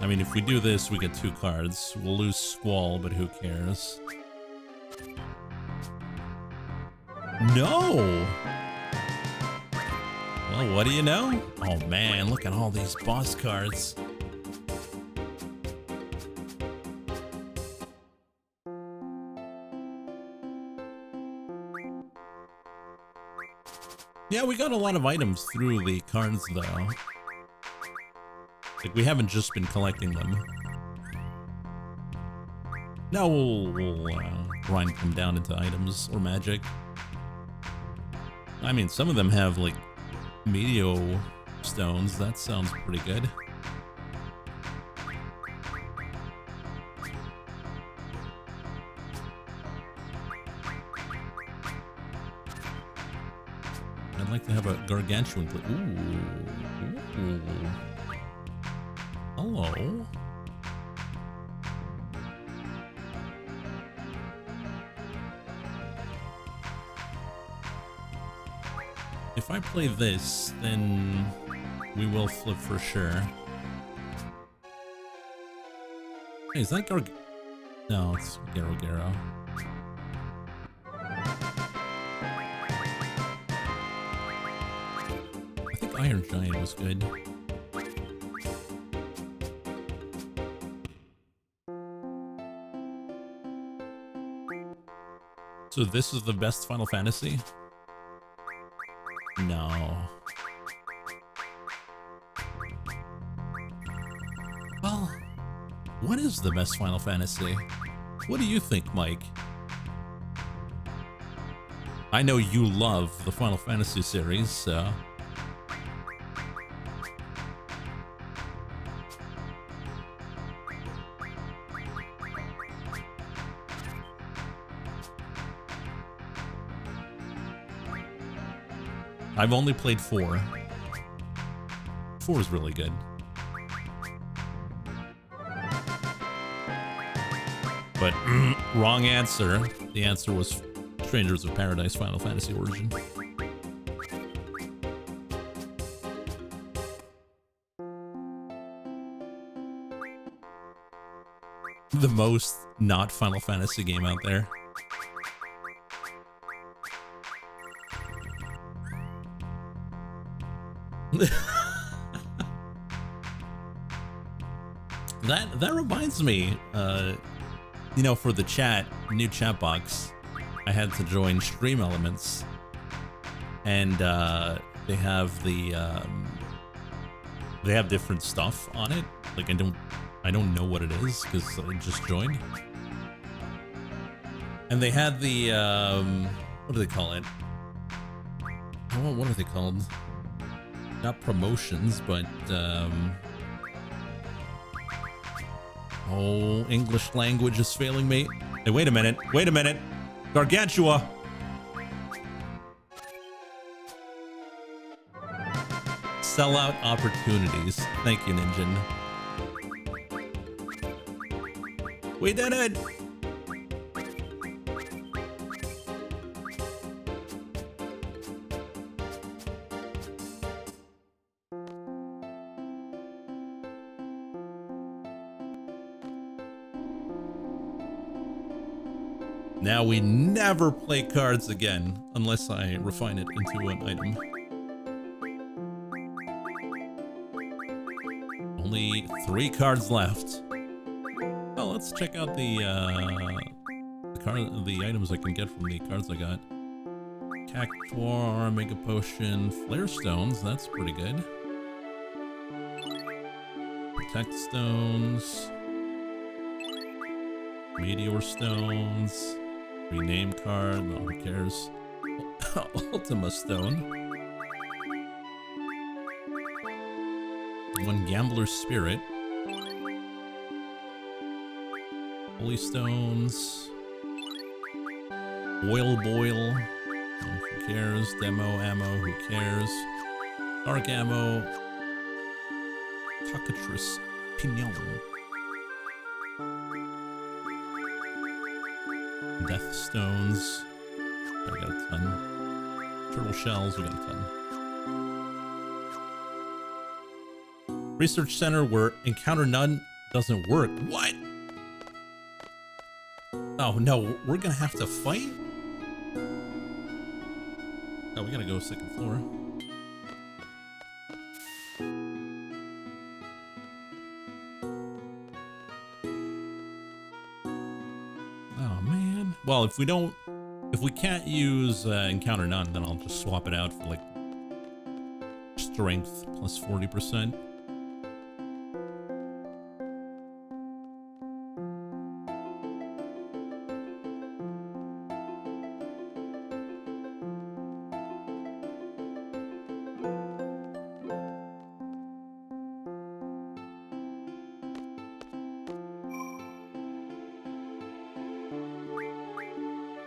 I mean, if we do this, we get 2 cards. We'll lose Squall, but who cares? No! Well, what do you know? Oh man, look at all these boss cards. Yeah, we got a lot of items through the cards, though. Like, we haven't just been collecting them. Now we'll grind them down into items or magic. I mean, some of them have, like, Meteo stones. That sounds pretty good. I'd like to have a gargantuan. Ooh. Hello. If I play this, then we will flip for sure. Hey, is that No, it's Garo Garo. I think Iron Giant was good. So this is the best Final Fantasy? No. Well, what is the best Final Fantasy? What do you think, Mike? I know you love the Final Fantasy series, so... I've only played 4. 4 is really good. But wrong answer. The answer was Strangers of Paradise Final Fantasy Origin. The most not Final Fantasy game out there. That reminds me, you know, for the chat, new chat box, I had to join Stream Elements, and they have they have different stuff on it. Like I don't know what it is because I just joined, and they had the what do they call it? Oh, what are they called? Not promotions, but oh, English language is failing me. Hey, wait a minute. Wait a minute. Gargantua. Sellout opportunities. Thank you, Ninjin. We did it. Now we never play cards again, unless I refine it into an item. Only 3 cards left. Oh, let's check out the items I can get from the cards I got. Cactuar, Mega Potion, Flare Stones, that's pretty good. Protect Stones. Meteor Stones. Rename card, no, who cares? Ultima Stone. 1 Gambler's Spirit. Holy Stones. Oil Boil. Who cares? Demo ammo. Who cares? Dark ammo. Cockatrice Pignon. Death Stones. I got a ton. Turtle Shells. We got a ton. Research Center where Encounter None doesn't work. What? Oh no, we're gonna have to fight? Oh, we gotta go second floor. Oh man. Well, if we can't use Encounter None, then I'll just swap it out for like strength plus 40%.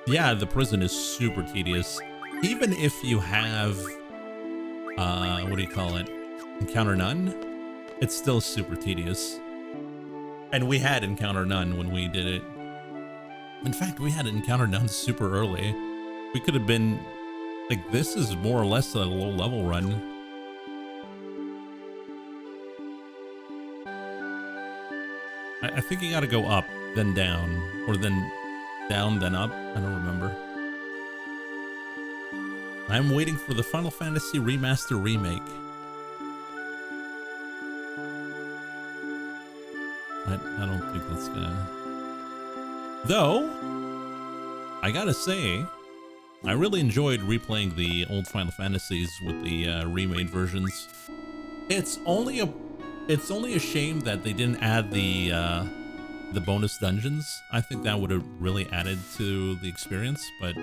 Yeah, the prison is super tedious. Even if you have, what do you call it? Encounter None, it's still super tedious. And we had Encounter None when we did it. In fact, we had Encounter None super early. We could have been, like, this is more or less a low level run. I think you gotta go up, then down, or then down, then up. I don't remember. I'm waiting for the Final Fantasy Remaster Remake. I don't think that's gonna... Though, I gotta say, I really enjoyed replaying the old Final Fantasies with the remade versions. It's only a shame that they didn't add the bonus dungeons. I think that would have really added to the experience, but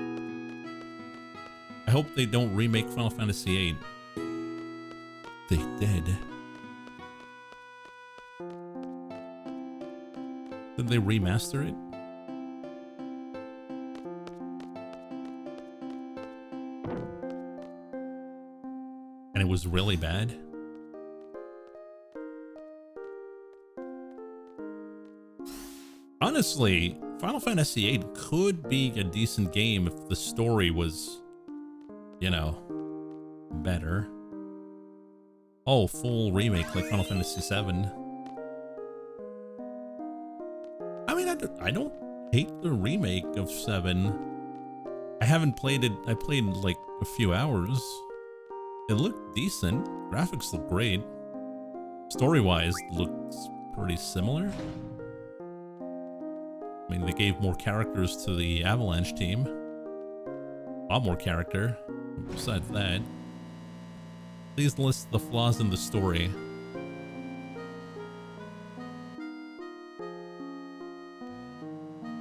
I hope they don't remake Final Fantasy VIII. They did. Did they remaster it? And it was really bad? Honestly, Final Fantasy VIII could be a decent game if the story was, you know, better. Oh, full remake like Final Fantasy VII. I mean, I don't hate the remake of 7. I haven't played it. I played like a few hours. It looked decent. Graphics look great. Story-wise, looked pretty similar. I mean, they gave more characters to the Avalanche team. A lot more character. Besides that, please list the flaws in the story.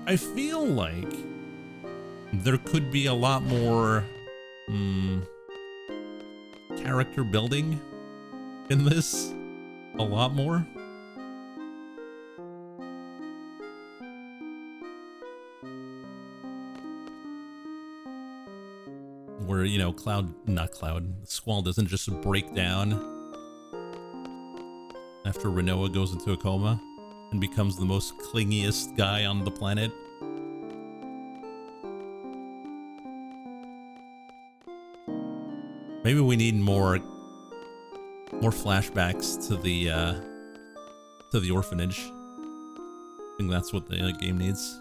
I feel like there could be a lot more character building in this. A lot more. Where, you know, Squall doesn't just break down after Renoa goes into a coma and becomes the most clingiest guy on the planet. Maybe we need more flashbacks to the orphanage. I think that's what the game needs.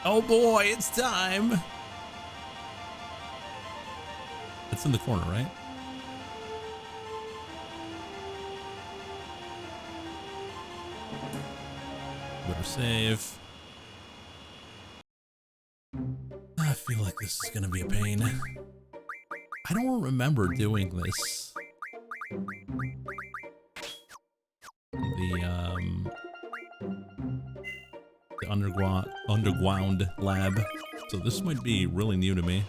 Oh boy, it's time! It's in the corner, right? Better save. I feel like this is gonna be a pain. I don't remember doing this. The underground lab. So this might be really new to me.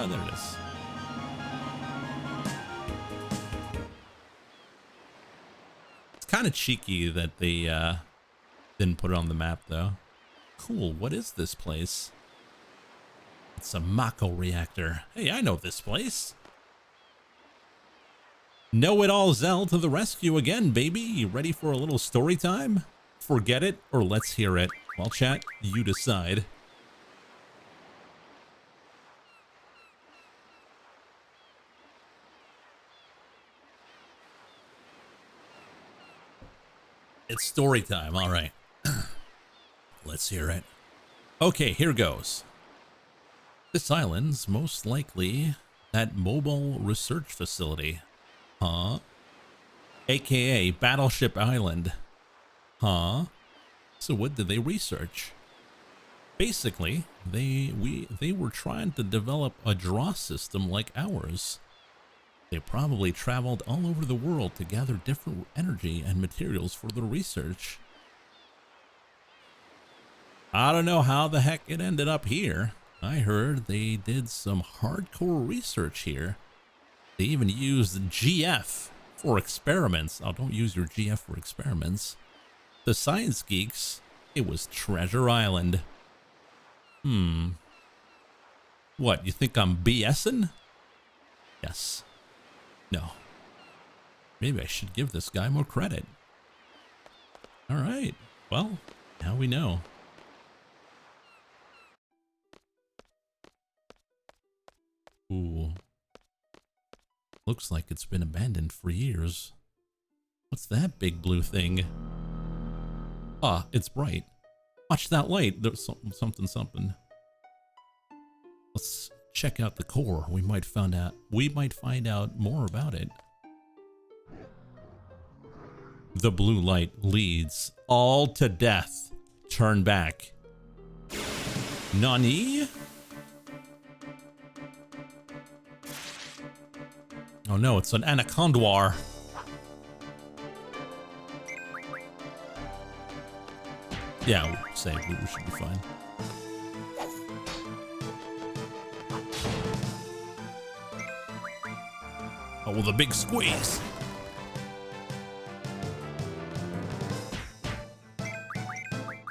Oh, there it is. It's kind of cheeky that they didn't put it on the map, though. Cool. What is this place? It's a Mako reactor. Hey, I know this place. Know-it-all Zell to the rescue again, baby. You ready for a little story time? Forget it or let's hear it. Well, chat, you decide. It's story time. All right. Let's hear it. Okay, here goes. This island's most likely that mobile research facility. Huh? AKA Battleship Island. Huh? So what did they research? Basically, they were trying to develop a draw system like ours. They probably traveled all over the world to gather different energy and materials for their research. I don't know how the heck it ended up here. I heard they did some hardcore research here. They even used GF for experiments. Oh, don't use your GF for experiments. The science geeks, it was Treasure Island. What, you think I'm BSing? Yes. No. Maybe I should give this guy more credit. All right. Well, now we know. Ooh. Looks like it's been abandoned for years. What's that big blue thing? Ah, it's bright. Watch that light. There's something. Let's check out the core. We might find out more about it. The blue light leads all to death. Turn back. Nani? Oh no, it's an anacondoir. Yeah, we should be fine. Oh, well, the big squeeze.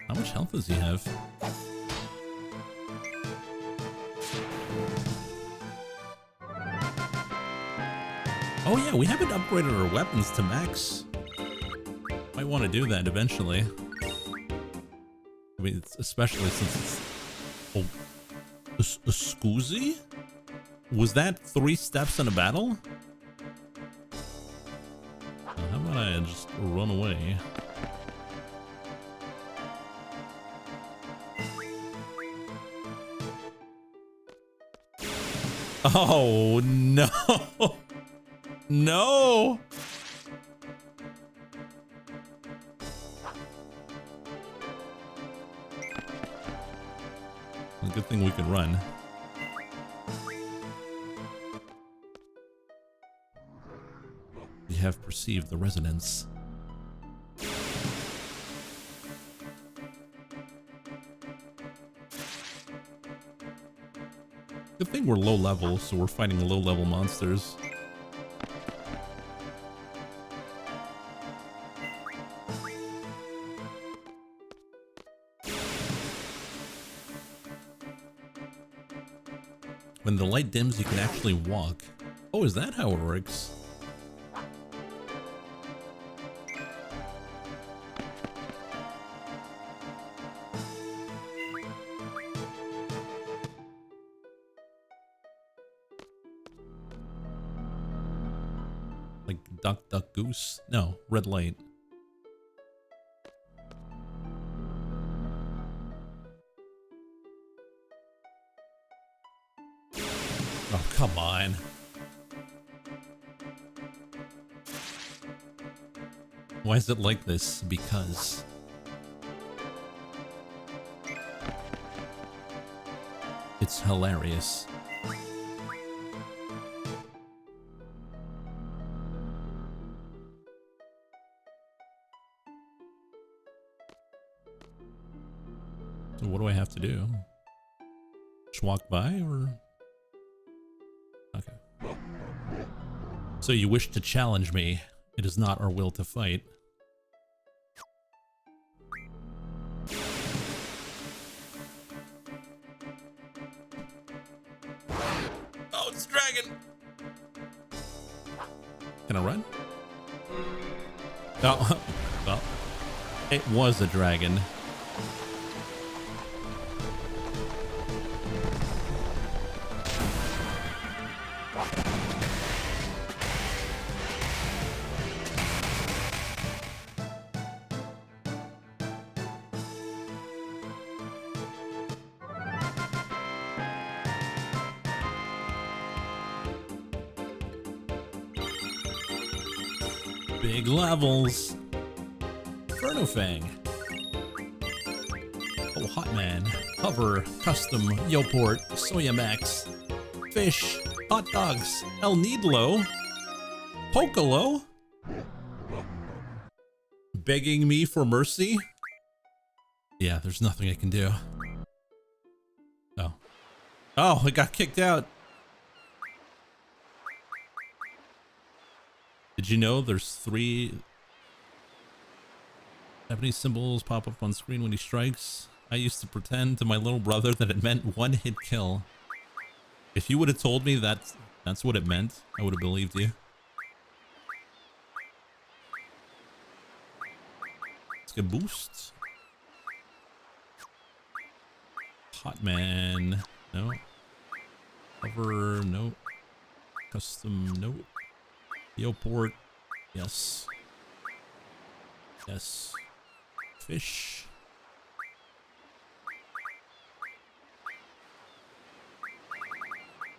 How much health does he have? Oh yeah, we haven't upgraded our weapons to max. Might want to do that eventually. I mean, especially since it's... Oh, a Scoozy? Was that 3 steps in a battle? How about I just run away? Oh, no! No! Good thing we can run. We have perceived the resonance. Good thing we're low level, so we're fighting low level monsters. When the light dims, you can actually walk. Oh, is that how it works? Like duck, duck, goose? No, red light. Oh, come on. Why is it like this? Because. It's hilarious. So what do I have to do? Just walk by or... So you wish to challenge me. It is not our will to fight. Oh, it's a dragon! Can I run? Oh, well, it was a dragon. Big levels. Fang. Oh, Hotman. Hover. Custom. Yoport. Soya Max. Fish. Hot Dogs. El Needlo. Pocolo. Begging me for mercy? Yeah, there's nothing I can do. Oh. Oh, I got kicked out. Did you know there's 3 Japanese symbols pop up on screen when he strikes? I used to pretend to my little brother that it meant 1-hit kill. If you would have told me that's what it meant, I would have believed you. Let's get boosts. Hotman, no. Hover, no. Custom, no. Yoport, yes. Yes. Fish.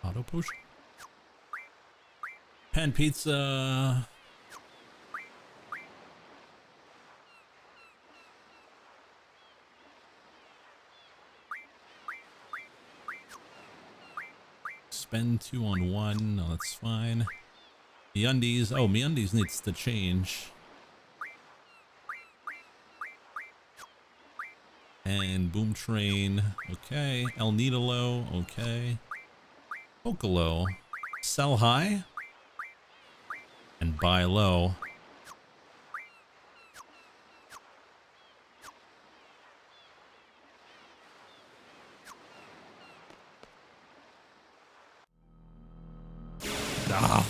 Auto potion. Pan pizza. Spend 2 on 1. No, that's fine. MeUndies. Oh, MeUndies needs to change. And Boom Train. Okay. El Nidalo. Okay. Pocolo. Sell high. And buy low. Ah.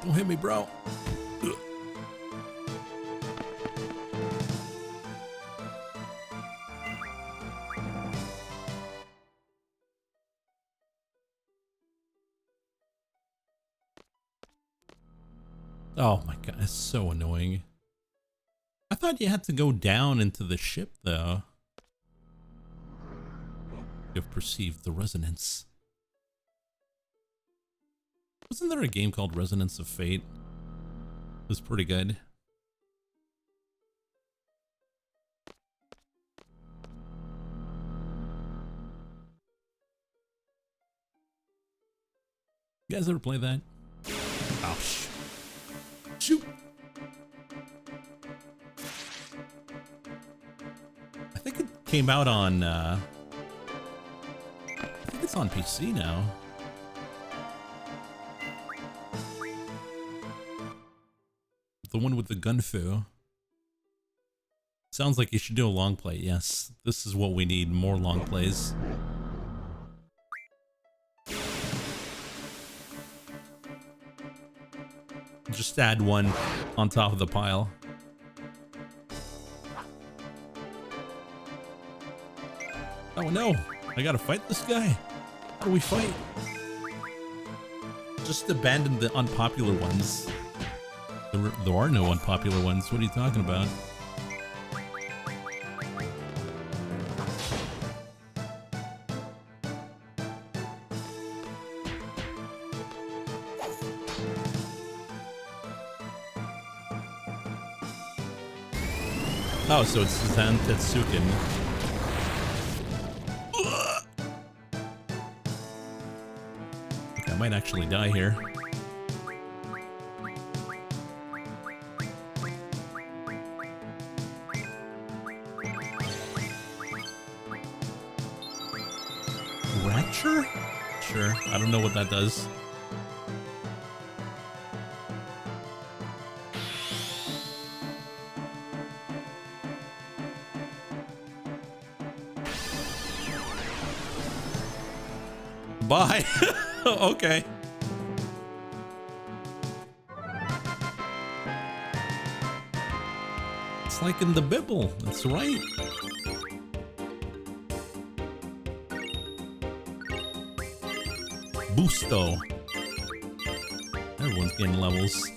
Don't hit me, bro. Ugh. Oh my god, it's so annoying. I thought you had to go down into the ship, though. You've perceived the resonance. Wasn't there a game called Resonance of Fate? It was pretty good. You guys ever play that? Oh, shoot! I think it came out on, I think it's on PC now. The one with the gunfu. Sounds like you should do a long play. Yes, this is what we need, more long plays. Just add one on top of the pile. Oh no, I gotta fight this guy? How do we fight? Just abandon the unpopular ones. There are no unpopular ones. What are you talking about? Oh, so it's Zan Tetsuken. Okay, I might actually die here. Scratcher? Sure, I don't know what that does. Bye. Okay. It's like in the Bible. That's right. Busto. Everyone's getting levels.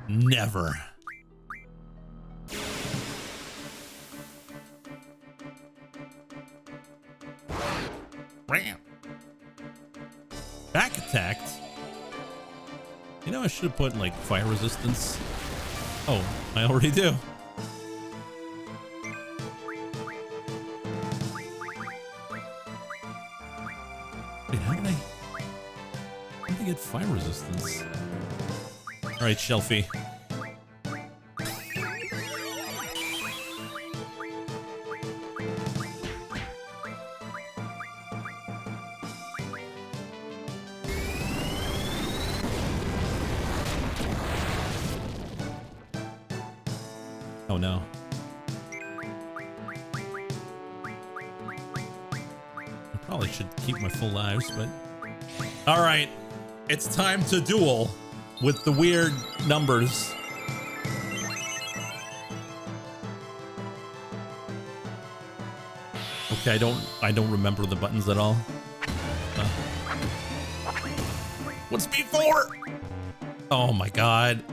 Never. Back attacked. You know, I should have put like fire resistance. Oh, I already do. Wait, how did I get fire resistance? All right, Shelfie. Oh no. I probably should keep my full lives, but... Alright, it's time to duel with the weird numbers. Okay, I don't remember the buttons at all. What's B4? Oh my god.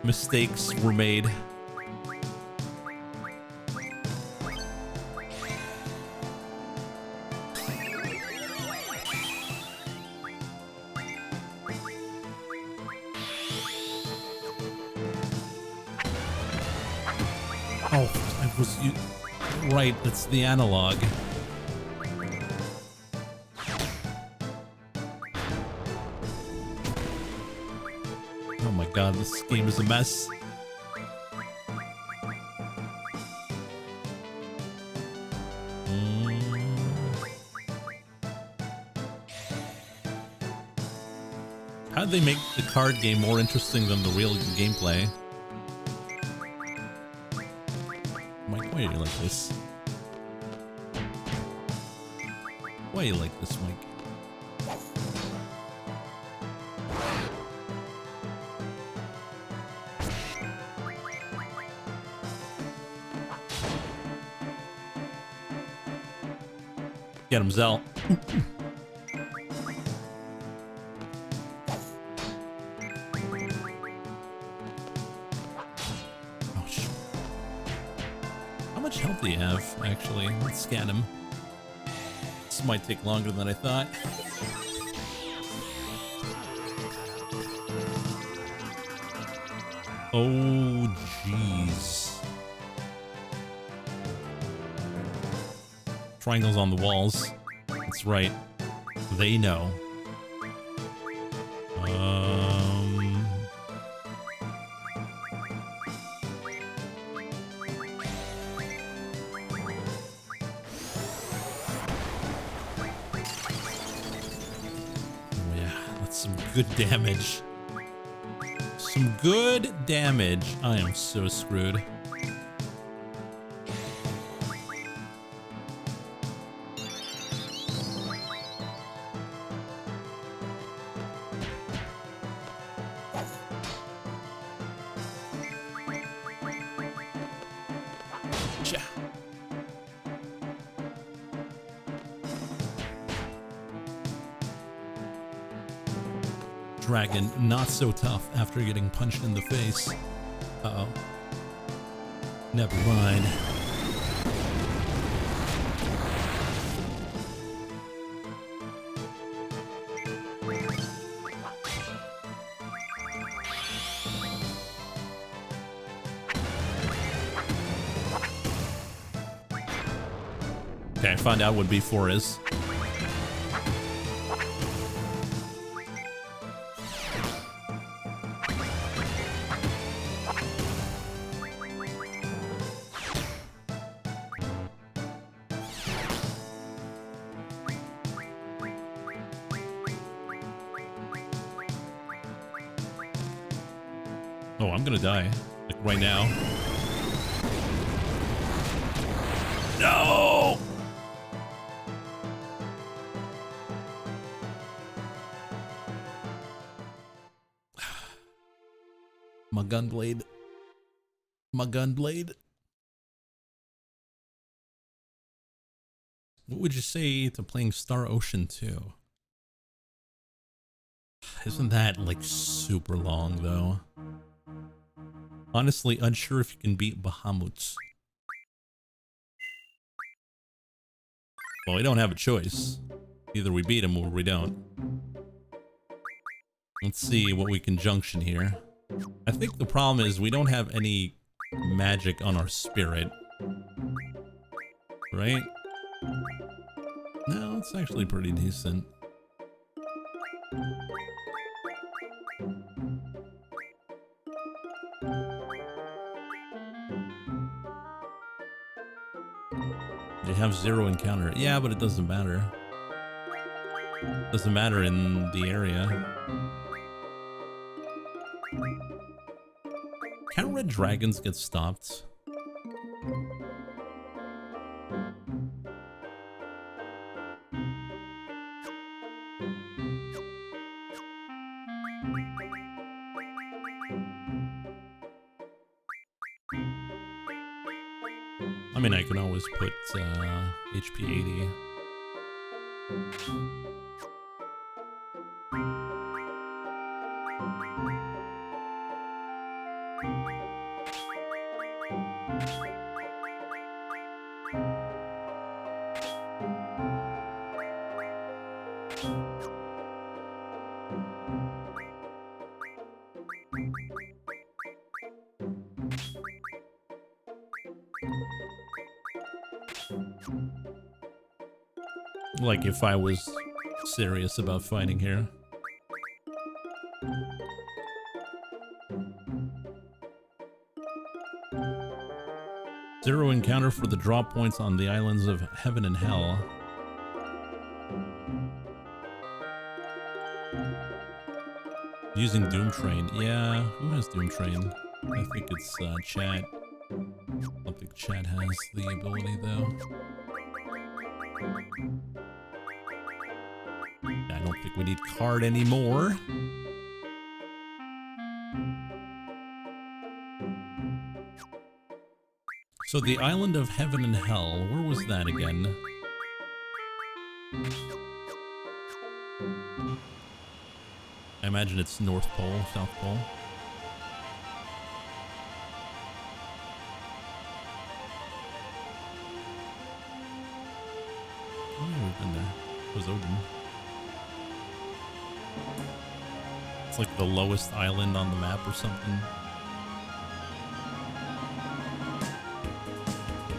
Mistakes were made. Oh, I was right. It's the analog. Oh my god, this game is a mess. How'd they make the card game more interesting than the real gameplay? Mike, why are you like this? Why are you like this, Mike? Get him, Zell. Oh, shit. How much health do you have, actually? Let's scan him. This might take longer than I thought. Oh, jeez. Triangles on the walls. That's right. They know. Oh yeah, that's some good damage. Some good damage. I am so screwed. Dragon, not so tough after getting punched in the face. Uh-oh. Never mind. Okay, I found out what B4 is. Oh, I'm gonna die. Like right now. No! My gunblade. My gunblade. What would you say to playing Star Ocean 2? Isn't that like super long though? Honestly, unsure if you can beat Bahamut. Well, we don't have a choice. Either we beat him or we don't. Let's see what we can junction here. I think the problem is we don't have any magic on our spirit. Right? No, it's actually pretty decent. They have 0 encounter. Yeah, but it doesn't matter. Doesn't matter in the area. Can red dragons get stopped? I mean, I can always put HP 80. Like if I was serious about fighting here. Zero encounter for the draw points on the islands of Heaven and Hell. Using Doom Train. Yeah, who has Doom Train? I think it's Chat. I don't think Chat has the ability though. I don't think we need card anymore. So the island of Heaven and Hell, where was that again? I imagine it's North Pole, South Pole. Oh yeah, we've been there. It was Odin. It's like the lowest island on the map or something.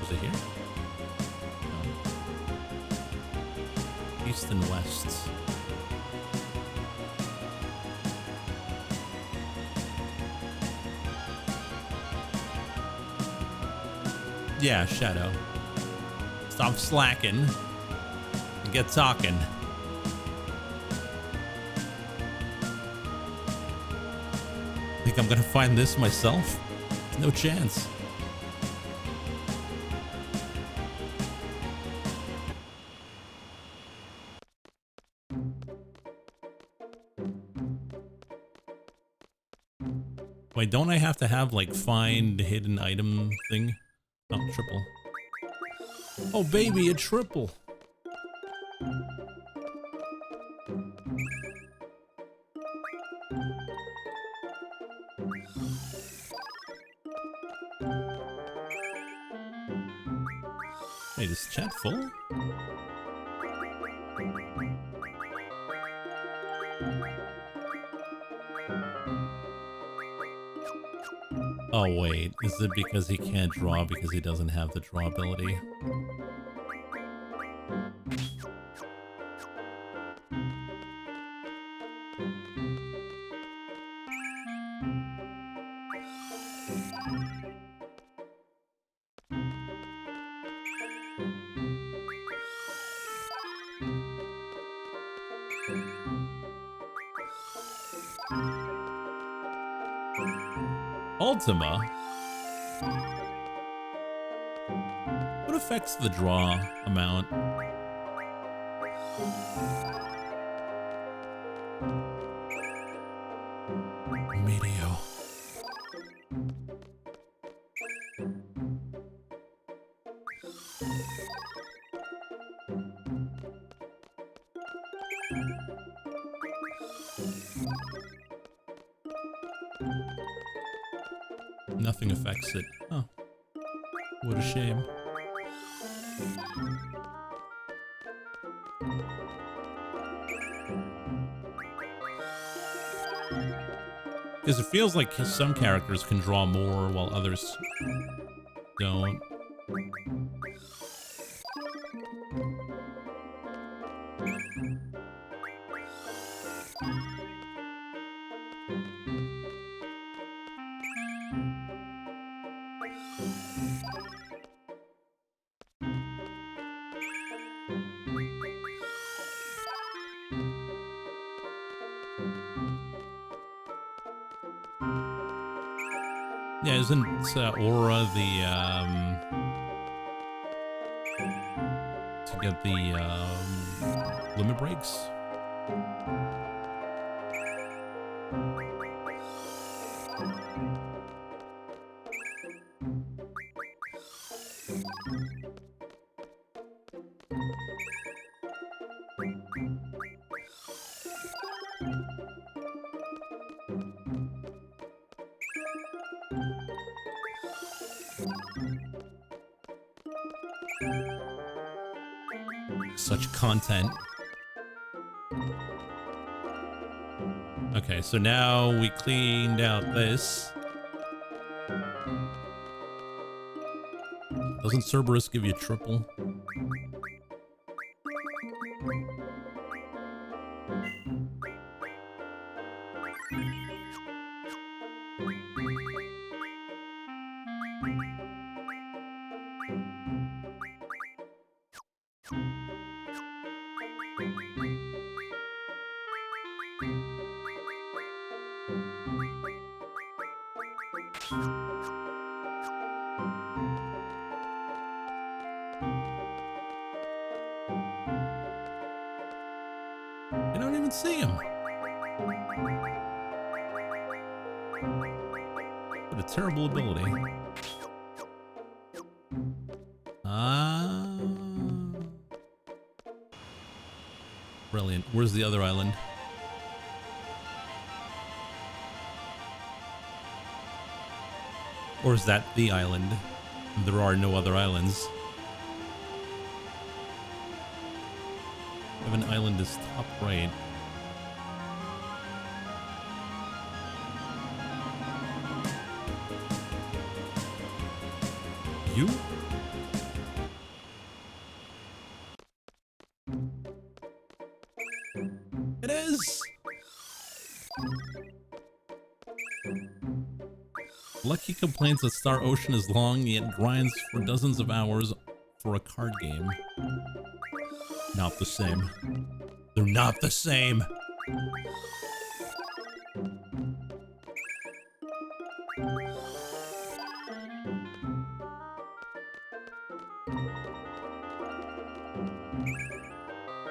Was it here? No. East and west. Yeah, Shadow. Stop slacking and get talking. Think I'm gonna find this myself? No chance. Wait, don't I have to have like find hidden item thing? Oh, triple. Oh baby, a triple. Wait, is chat full? Oh wait, is it because he can't draw because he doesn't have the draw ability? Ultima? What affects the draw amount? Medio. Nothing affects it. Oh. What a shame. Because it feels like some characters can draw more while others don't. Yeah, isn't Aura the, to get the, limit breaks? Such content. Okay, so now we cleaned out this. Doesn't Cerberus give you triple? I don't even see him. What a terrible ability. Brilliant. Where's the other island? Or is that the island? There are no other islands. An island is top right. You? It is! Lucky complains that Star Ocean is long, yet grinds for dozens of hours for a card game. Not the same. They're not the same.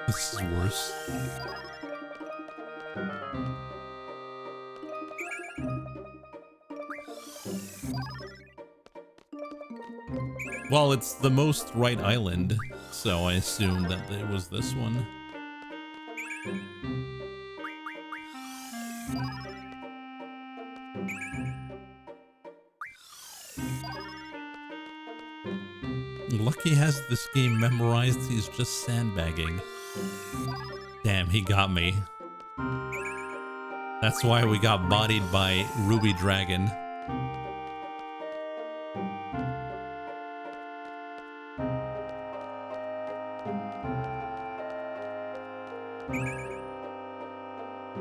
This is worse. Well, it's the most right island, so I assumed that it was this one. Lucky has this game memorized, he's just sandbagging. Damn, he got me. That's why we got bodied by Ruby Dragon.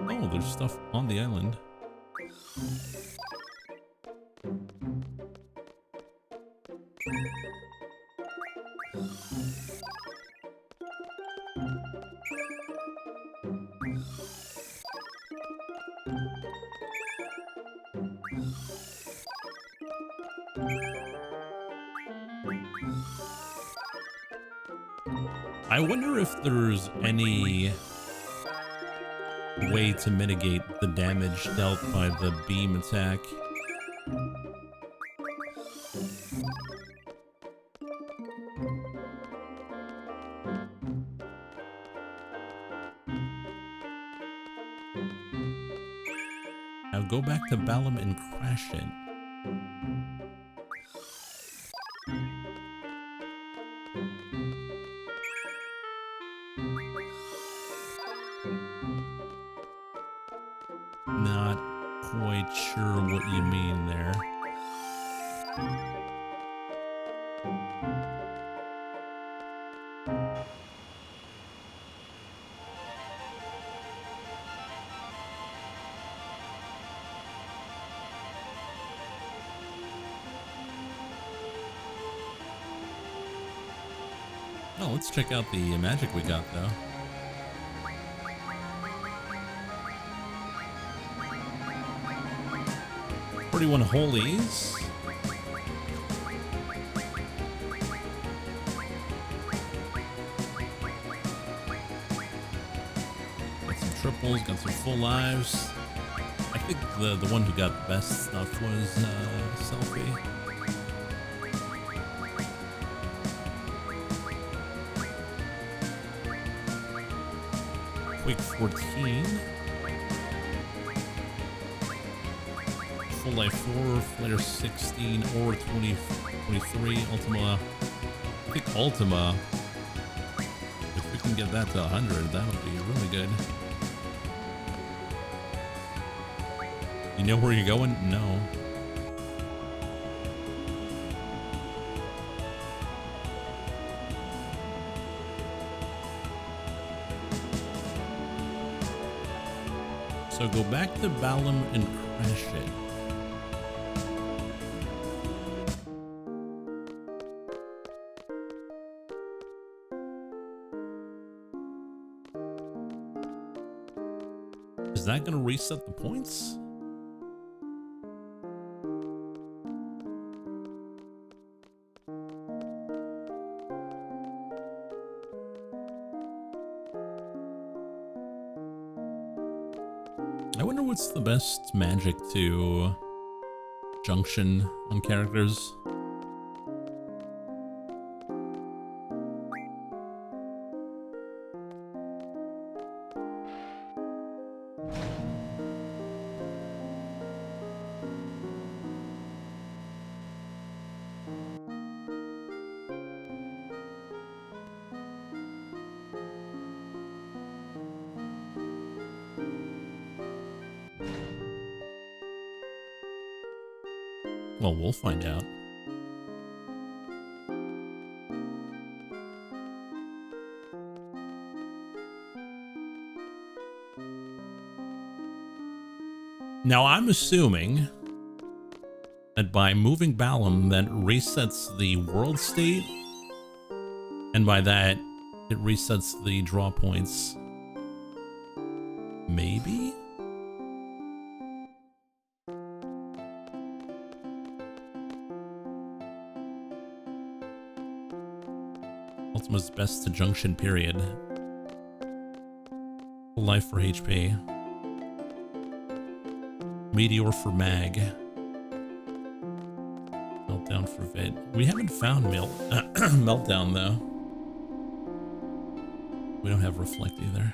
Oh, there's stuff on the island. I wonder if there's any way to mitigate the damage dealt by the beam attack. Now go back to Balam and crash it. Not quite sure what you mean there. Oh, let's check out the magic we got, though. $41 holies. Got some triples, got some full lives. I think the one who got the best stuff was Selfie. Quick 14. Full life 4, flare 16, or 23. Ultima. I think Ultima. If we can get that to 100, that would be really good. You know where you're going? No. So go back to Balam and crash it. Is that going to reset the points? I wonder what's the best magic to junction on characters. Well, we'll find out. Now, I'm assuming that by moving Balam, that resets the world state, and by that, it resets the draw points. Maybe? Ultima's best to junction period. Full life for HP. Meteor for Mag. Meltdown for Vit. We haven't found Meltdown though. We don't have Reflect either.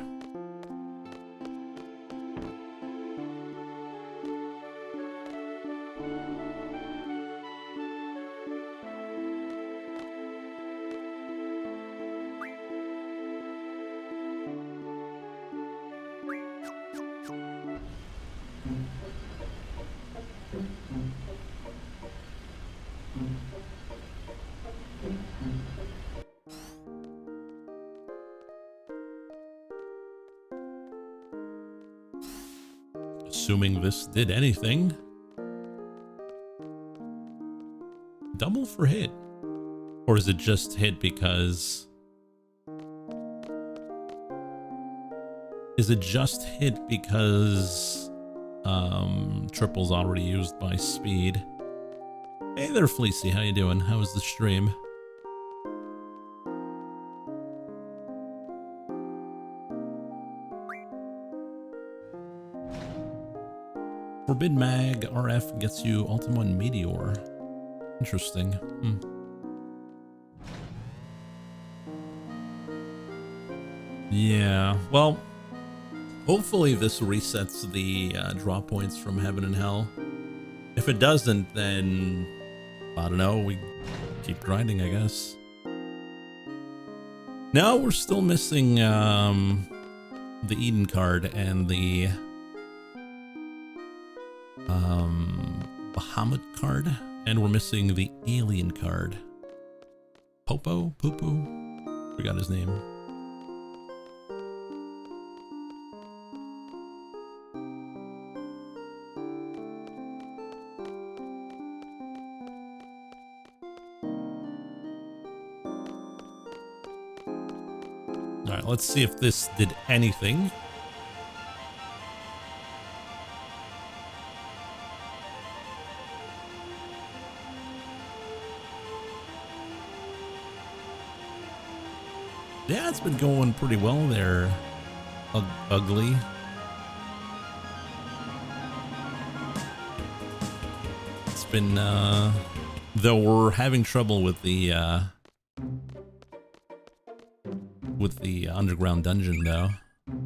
Assuming this did anything. Double for hit. Or is it just hit because... Is it just hit because triple's already used by speed? Hey there, Fleecy. How you doing? How was the stream? Forbid Mag RF gets you Ultima and Meteor. Interesting. Yeah, well, hopefully this resets the draw points from Heaven and Hell. If it doesn't, then I don't know, we keep grinding, I guess. No, we're still missing the Eden card and the Bahamut card, and we're missing the Alien card. Popo? Poo-poo? Forgot his name. Alright, let's see if this did anything. Yeah, it's been going pretty well there, Ugly. It's been, though we're having trouble with the underground dungeon, though.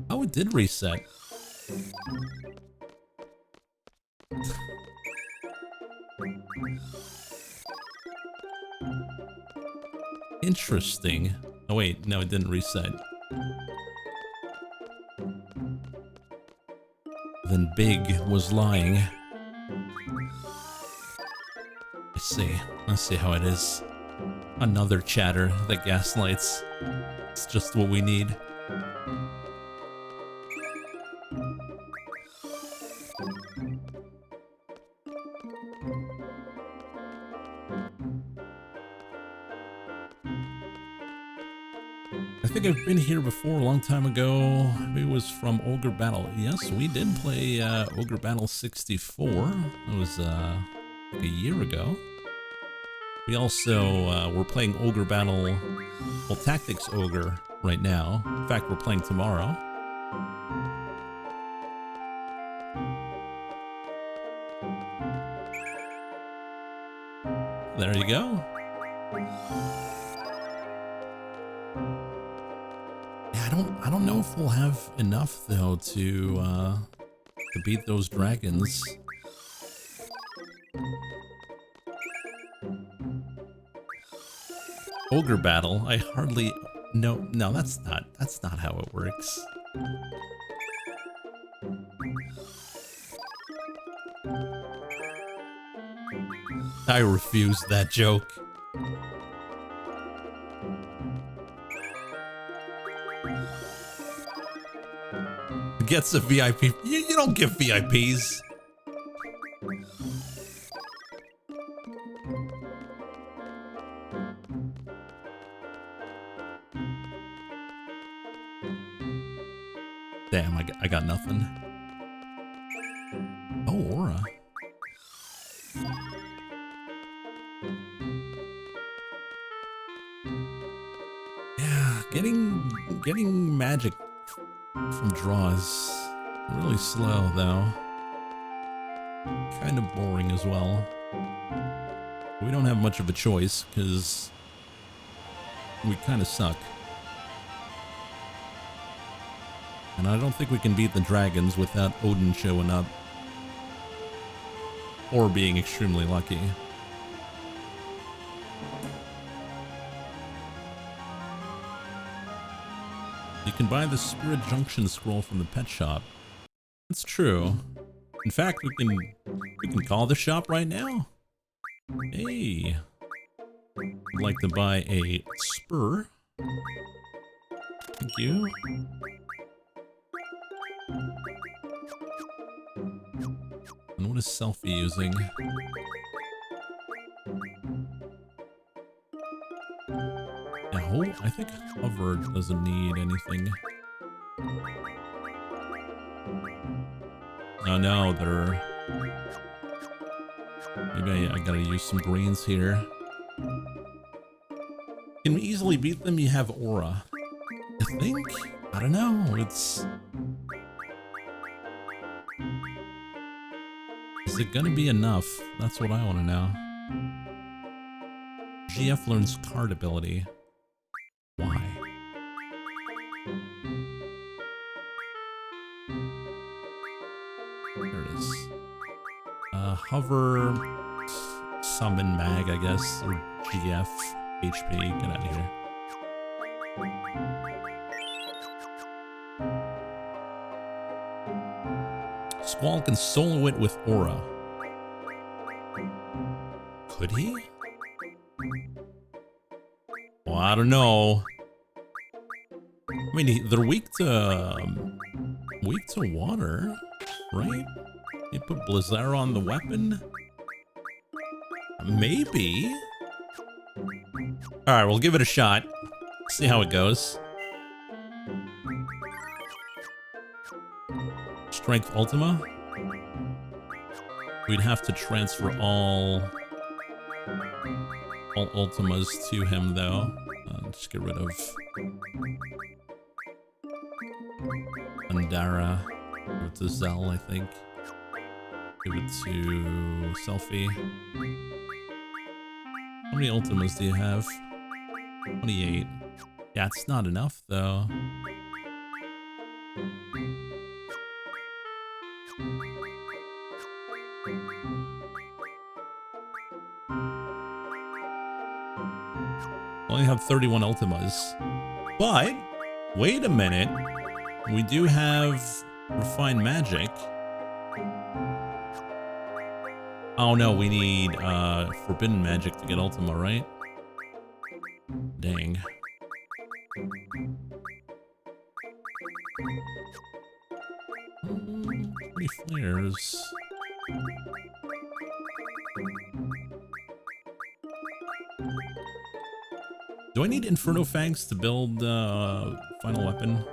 Oh, it did reset. Interesting. Oh wait, no, it didn't reset. Then Big was lying. I see how it is. Another chatter that gaslights. It's just what we need. I think I've been here before a long time ago. Maybe it was from Ogre Battle. Yes, we did play Ogre Battle 64. It was like a year ago. We also we're playing Ogre Battle, well, Tactics Ogre right now. In fact, we're playing tomorrow. There you go. I don't know if we'll have enough though to beat those dragons. Ogre Battle, I hardly no that's not how it works. I refuse that joke. Gets a VIP. You don't give VIPs. Damn, I got nothing. Oh, Aura. Yeah, getting magic from draws really slow though. Kind of boring as well. We don't have much of a choice because we kind of suck. And I don't think we can beat the dragons without Odin showing up. Or being extremely lucky. You can buy the Spirit Junction scroll from the pet shop. That's true. In fact, we can call the shop right now. Hey. I'd like to buy a spur. Thank you. And what is Selfie using? Yeah, I think Hover doesn't need anything. Oh no, they're... Maybe I gotta use some greens here. Can we easily beat them? You have Aura. I think? I don't know, it's... Is it gonna be enough? That's what I want to know. GF learns card ability. Why? There it is. Hover, summon mag, I guess, or GF, HP. Get out of here. Squall can solo it with aura. Could he? Well, I don't know. I mean, they're weak to water, right? You put Blizzara on the weapon? Maybe. All right, we'll give it a shot. See how it goes. Strength Ultima. We'd have to transfer all Ultimas to him, though. Just get rid of Andara. Give it to Zell, I think. Give it to Selfie. How many Ultimas do you have? 28. Yeah, it's not enough, though. Only have 31 Ultimas. But, wait a minute. We do have Refined Magic. Oh no, we need Forbidden Magic to get Ultima, right? Dang. 20 flares. Do I need Inferno Fangs to build final weapon?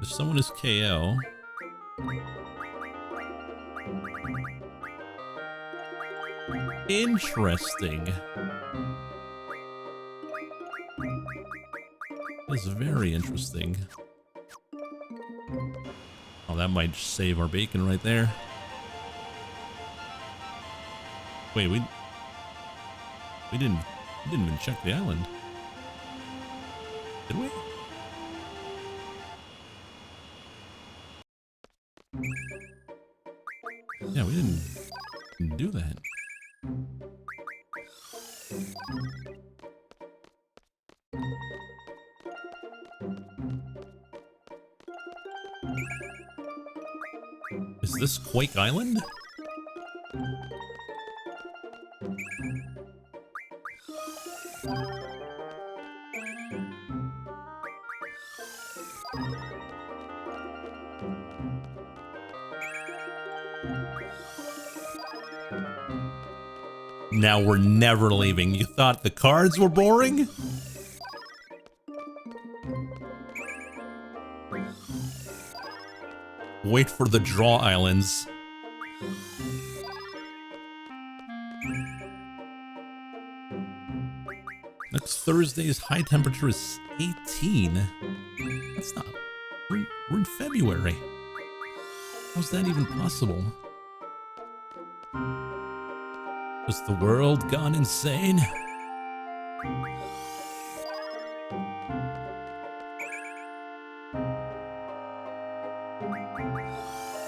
If someone is KO. Interesting. That's very interesting. Oh, that might just save our bacon right there. Wait, we didn't even check the island. Did we? Yeah, we didn't do that. Is this Quake Island? Now we're never leaving. You thought the cards were boring? Wait for the draw islands. Next Thursday's high temperature is 18. That's not... We're in February. How's that even possible? Has the world gone insane?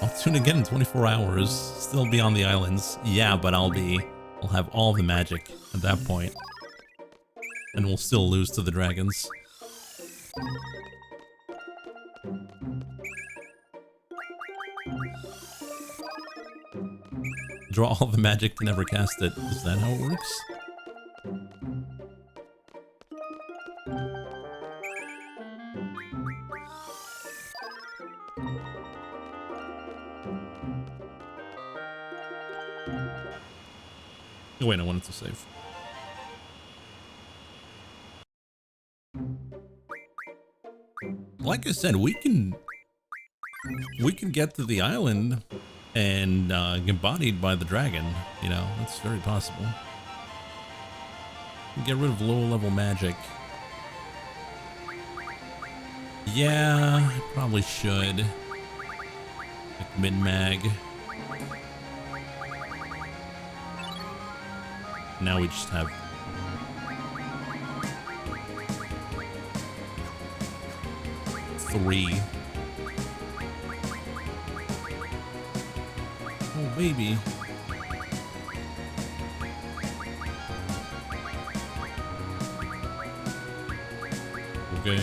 I'll tune again in 24 hours. Still be on the islands. Yeah, but I'll have all the magic at that point. And we'll still lose to the dragons. Draw all the magic to never cast it. Is that how it works? Oh, wait, I wanted to save. Like I said, we can get to the island and get bodied by the dragon. You know, that's very possible. Get rid of low-level magic. Yeah, I probably should. Like min-mag. Now we just have... three. Oh, baby. Okay.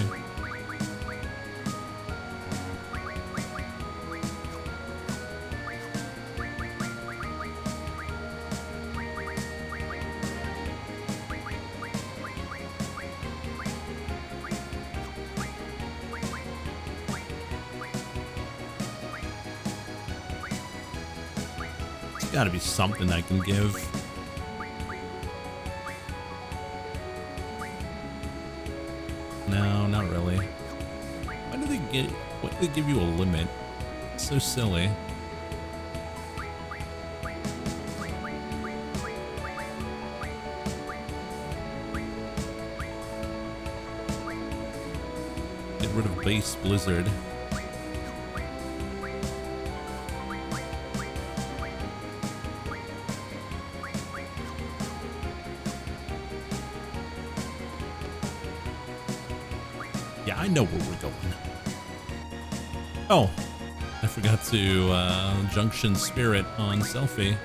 There's gotta be something I can give. No, not really. Why do they give you a limit? It's so silly. Get rid of base blizzard. Yeah, I know where we're going. Oh, I forgot to Junction Spirit on Selfie.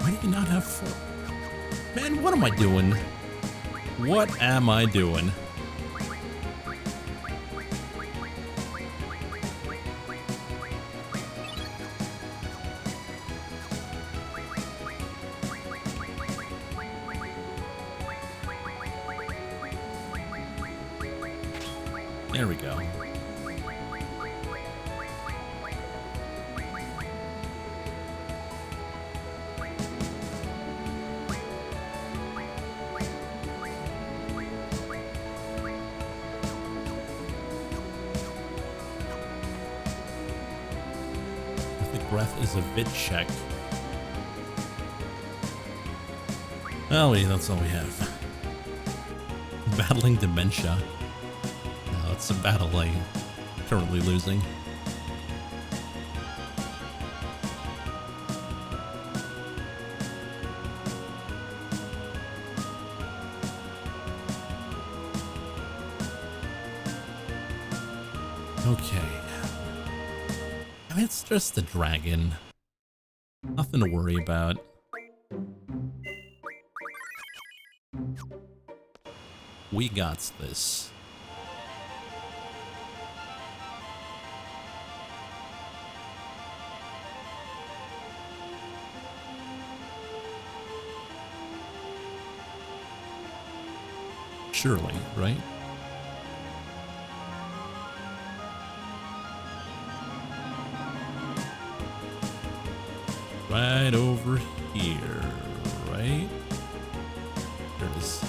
Why do you not have four? Man, what am I doing? What am I doing? There we go. Breath is a vid check. Oh wait, that's all we have. Battling dementia. No, it's a battle I'm currently losing. Okay. I mean, it's just a dragon. Nothing to worry about. We got this. Surely, right? Right over here, right? There it is.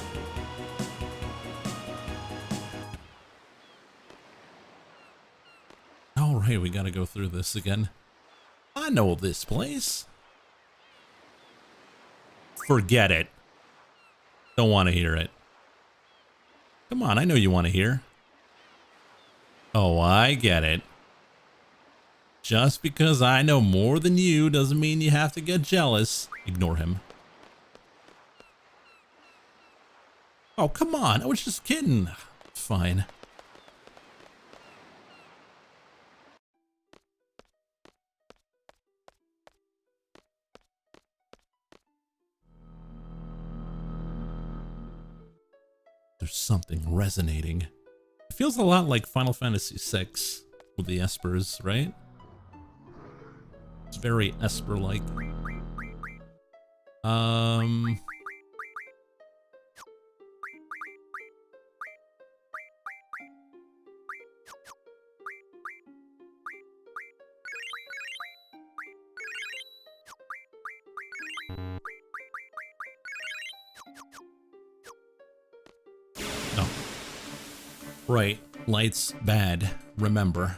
All right, we gotta go through this again. I know this place. Forget it. Don't want to hear it. Come on, I know you want to hear. Oh, I get it. Just because I know more than you doesn't mean you have to get jealous. Ignore him. Oh, come on. I was just kidding. Fine. There's something resonating. It feels a lot like Final Fantasy VI with the Espers, right? It's very Esper-like. Oh. Right. Light's bad. Remember.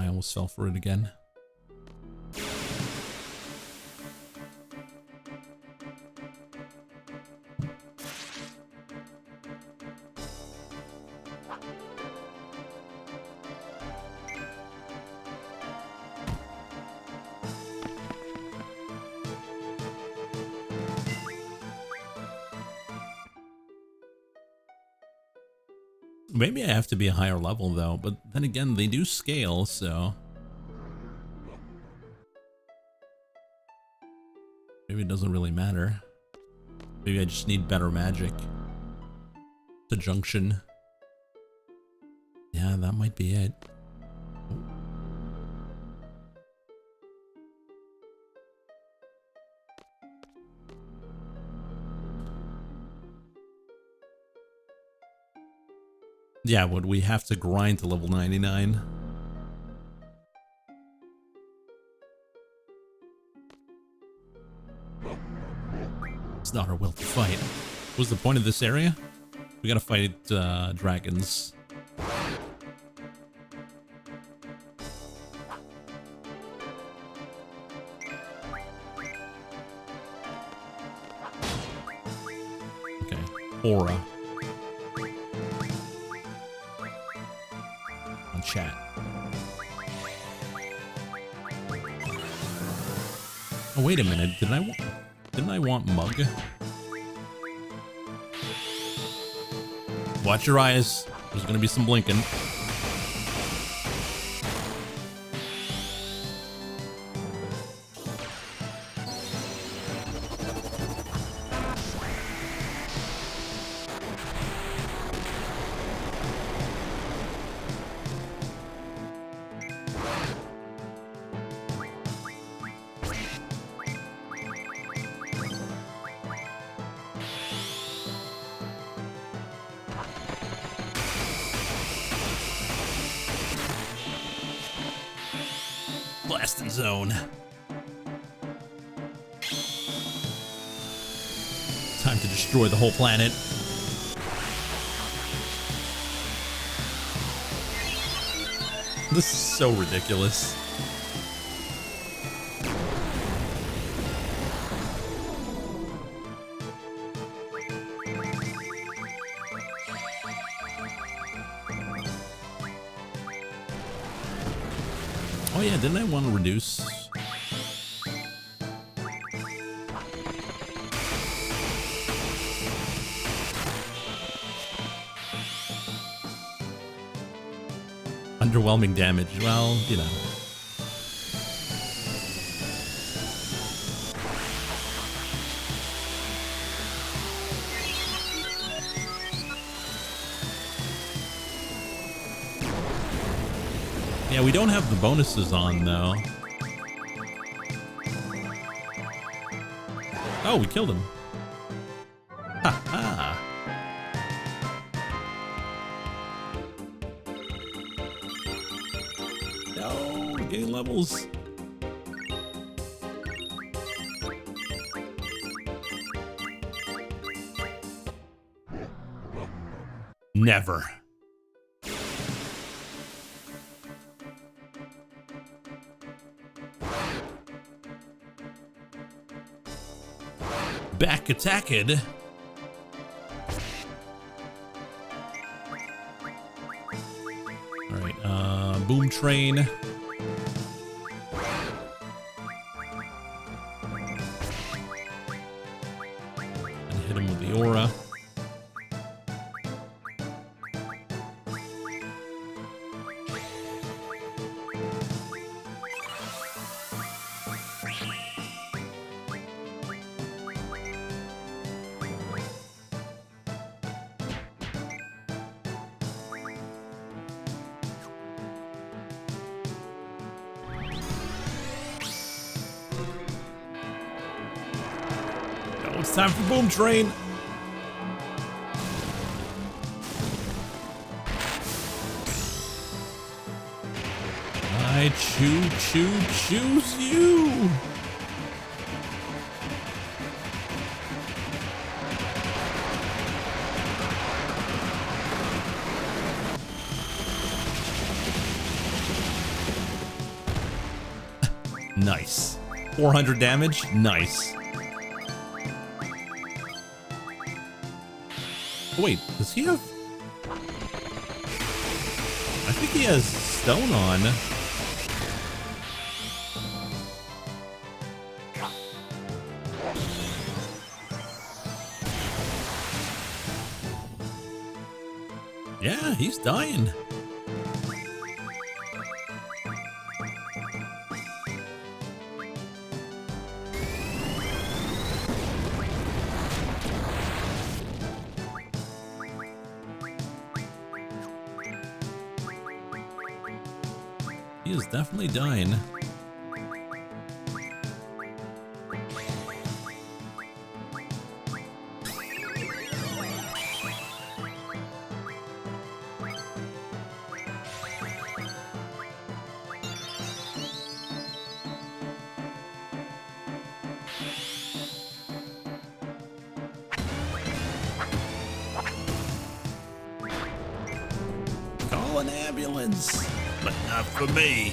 I almost fell for it again. Maybe I have to be a higher level though, but then again, they do scale, so maybe it doesn't really matter. Maybe I just need better magic. The junction. Yeah, that might be it. Yeah, would we have to grind to level 99? It's not our will to fight. What's the point of this area? We gotta fight dragons. Okay, aura. On chat. Oh, wait a minute. Didn't I want mug? Watch your eyes. There's gonna be some blinking. Blasting zone. Time to destroy the whole planet. This is so ridiculous. Oh yeah, didn't I want to reduce? Underwhelming damage. Well, you know. Yeah, we don't have the bonuses on, though. Oh, we killed him. Ha ha. No, we're getting levels. Never. Back attacked. Alright, boom train. And hit him with the aura. It's time for boom train. I choose you. Nice. 400 damage? Nice. Oh, wait, does he have... I think he has stone on. Yeah, he's dying. He is definitely dying. Call an ambulance, but not for me.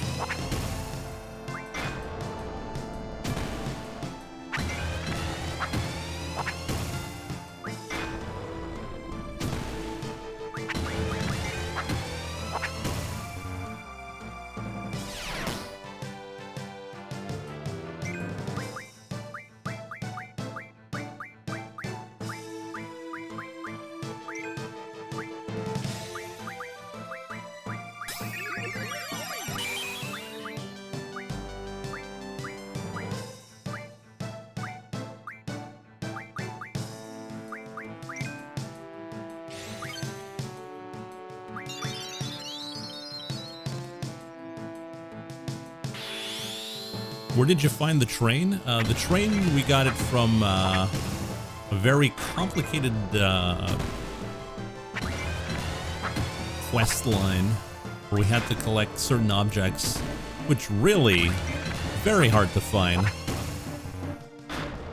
Where did you find the train? The train, we got it from a very complicated quest line where we had to collect certain objects, which really very hard to find.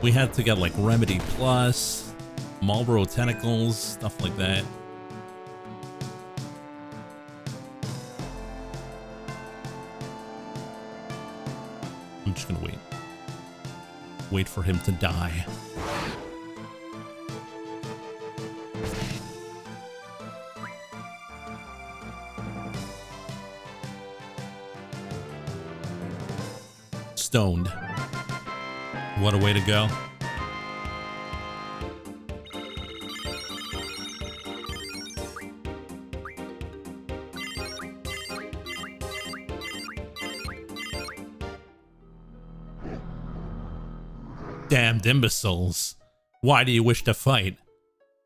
We had to get like Remedy Plus, Marlboro Tentacles, stuff like that. I'm just gonna wait. Wait for him to die. Stoned. What a way to go. Damned imbeciles. Why do you wish to fight?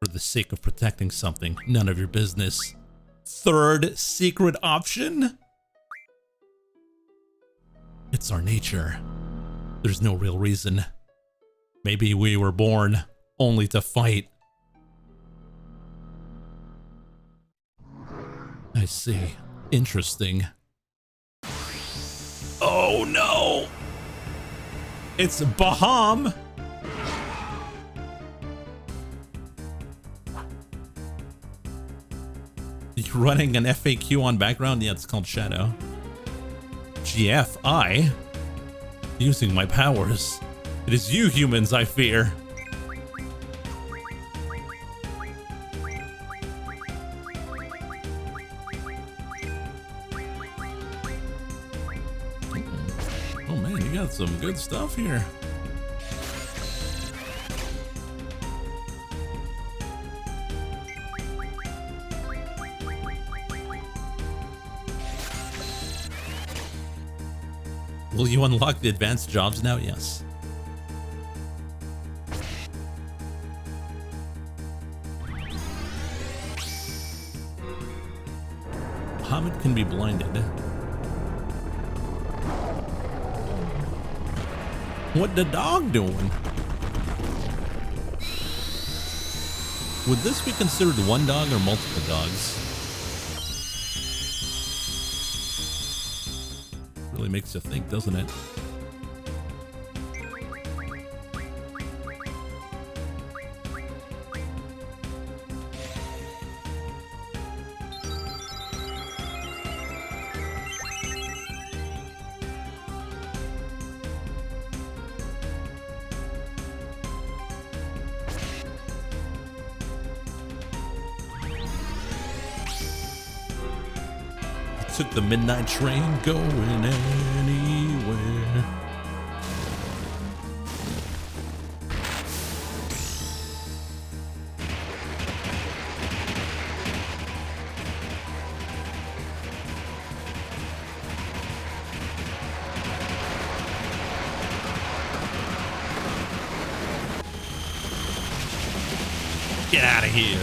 For the sake of protecting something, none of your business. Third secret option? It's our nature. There's no real reason. Maybe we were born only to fight. I see. Interesting. Oh no! It's Baham! You're running an FAQ on background? Yeah, it's called Shadow. GFI? Using my powers. It is you humans I fear. Oh man, you got some good stuff here. Will you unlock the advanced jobs now? Yes. Muhammad can be blinded. What the dog doing? Would this be considered one dog or multiple dogs? Really makes you think, doesn't it? took the midnight train going anywhere. Get out of here.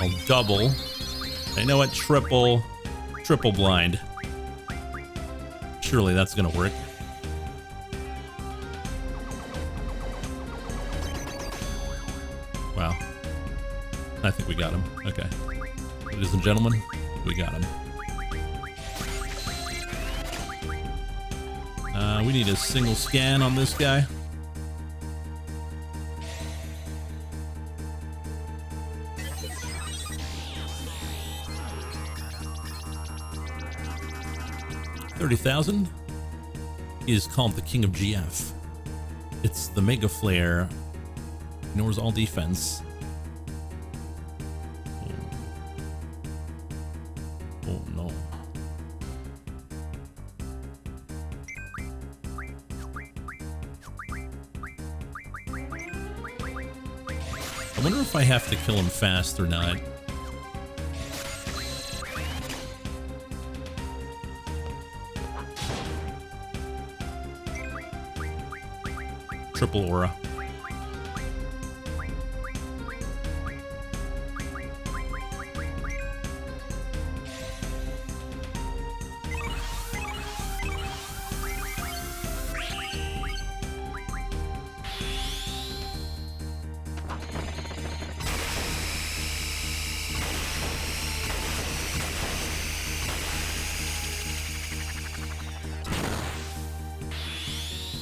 I'll double. I know what, triple blind. Surely that's gonna work. Wow. I think we got him. Okay. Ladies and gentlemen, we got him. We need a single scan on this guy. $30,000 is called the King of GF. It's the Mega Flare. Ignores all defense. Oh no. I wonder if I have to kill him fast or not. Triple aura.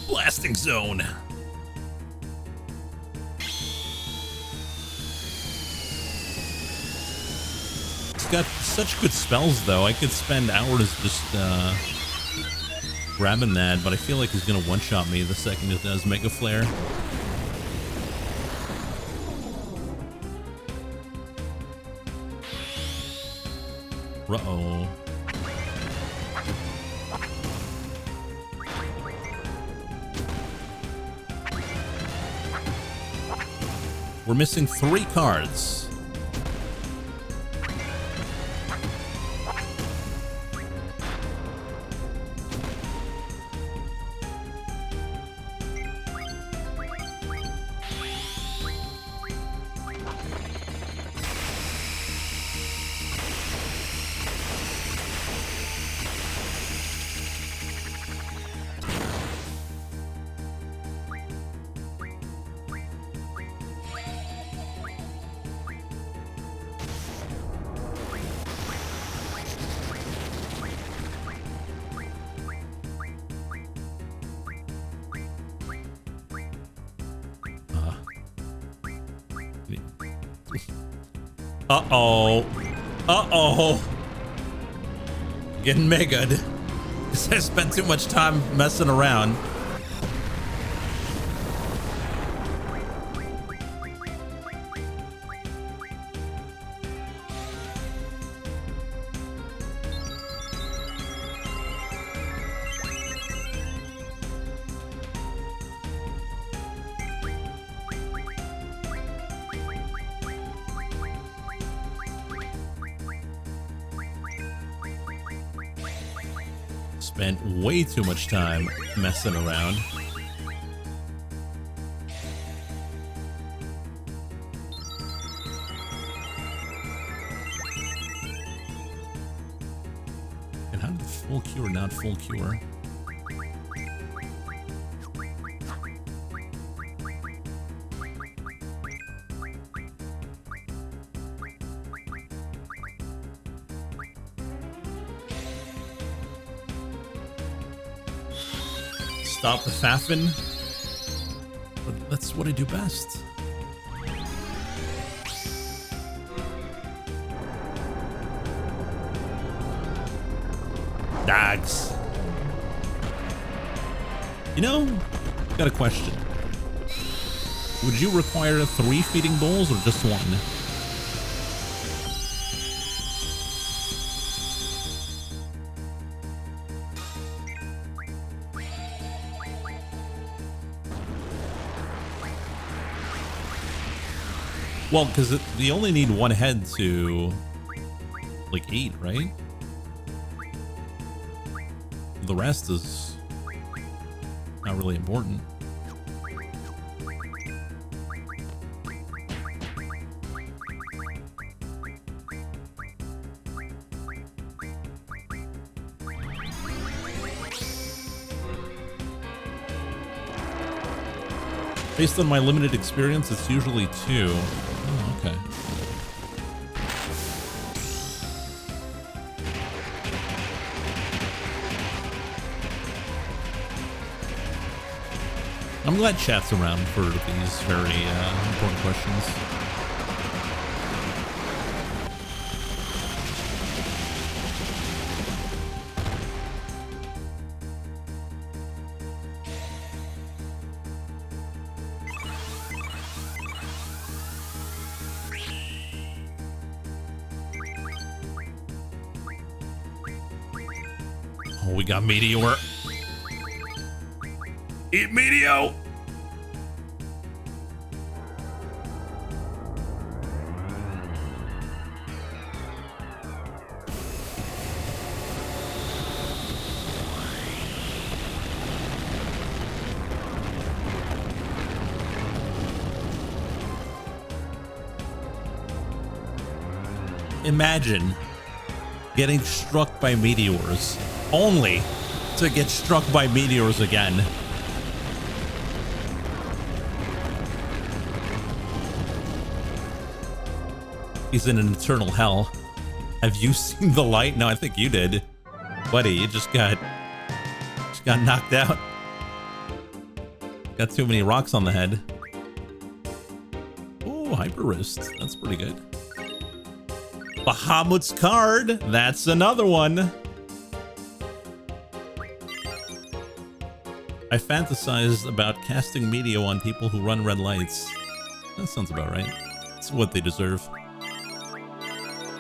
Blasting zone. Got such good spells though. I could spend hours just grabbing that, but I feel like he's gonna one-shot me the second it does Mega Flare. Uh-oh. We're missing 3 cards. Uh-oh. Uh-oh. Getting mega'd. Because I spent too much time messing around. Spent way too much time messing around. And how did the full cure not full cure? Stop the faffin. But that's what I do best. Dogs. You know, got a question. Would you require 3 feeding bowls or just 1? Well, because you only need 1 head to, like, eat, right? The rest is not really important. Based on my limited experience, it's usually 2. Oh, okay. I'm glad chat's around for these very important questions. Oh, we got Meteor. Eat Meteor! Imagine getting struck by meteors, only to get struck by meteors again. He's in an eternal hell. Have you seen the light? No, I think you did. Buddy, you just got knocked out. Got too many rocks on the head. Oh, Hyper Wrist. That's pretty good. Bahamut's card. That's another one. I fantasized about casting meteor on people who run red lights. That sounds about right. That's what they deserve.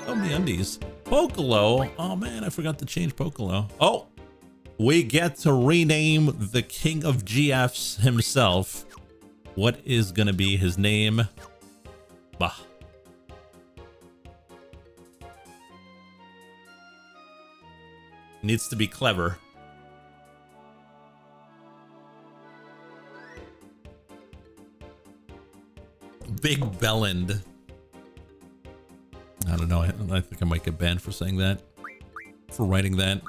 Oh, the undies. Pokolo. Oh man, I forgot to change Pokolo. Oh, we get to rename the king of GFs himself. What is gonna be his name? Bah. Needs to be clever. Big Belland. I don't know. I think I might get banned for saying that. For writing that.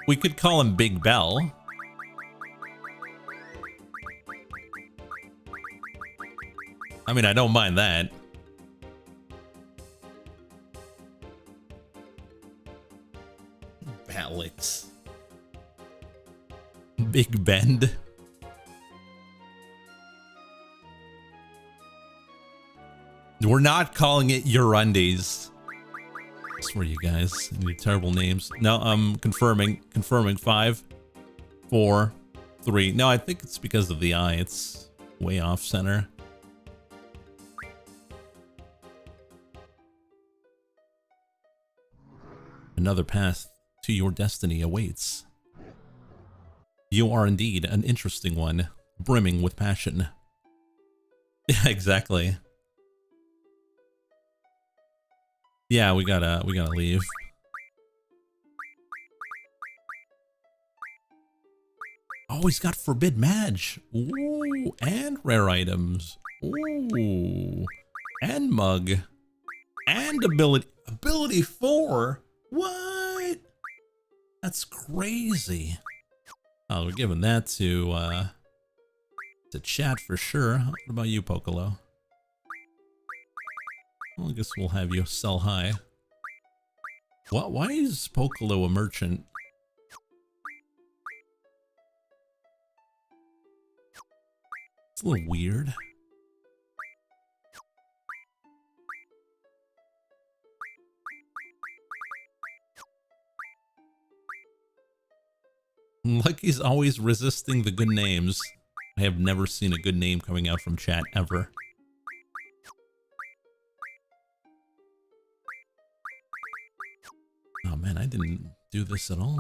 We could call him Big Bell. I mean, I don't mind that. Ballots. Big Bend. We're not calling it your undies. I swear, you guys, any terrible names. No, I'm confirming 5, 4, 3. No, I think it's because of the eye. It's way off center. Another path to your destiny awaits. You are indeed an interesting one, brimming with passion. Yeah, exactly. Yeah, we gotta leave. Oh, he's got Forbid Madge. Ooh, and rare items. Ooh, and mug, and ability 4. What? That's crazy. Oh, we're giving that to chat for sure. What about you, Pokolo? Well, I guess we'll have you sell high. What? Why is Pokolo a merchant? It's a little weird. Lucky's always resisting the good names. I have never seen a good name coming out from chat, ever. Oh man, I didn't do this at all.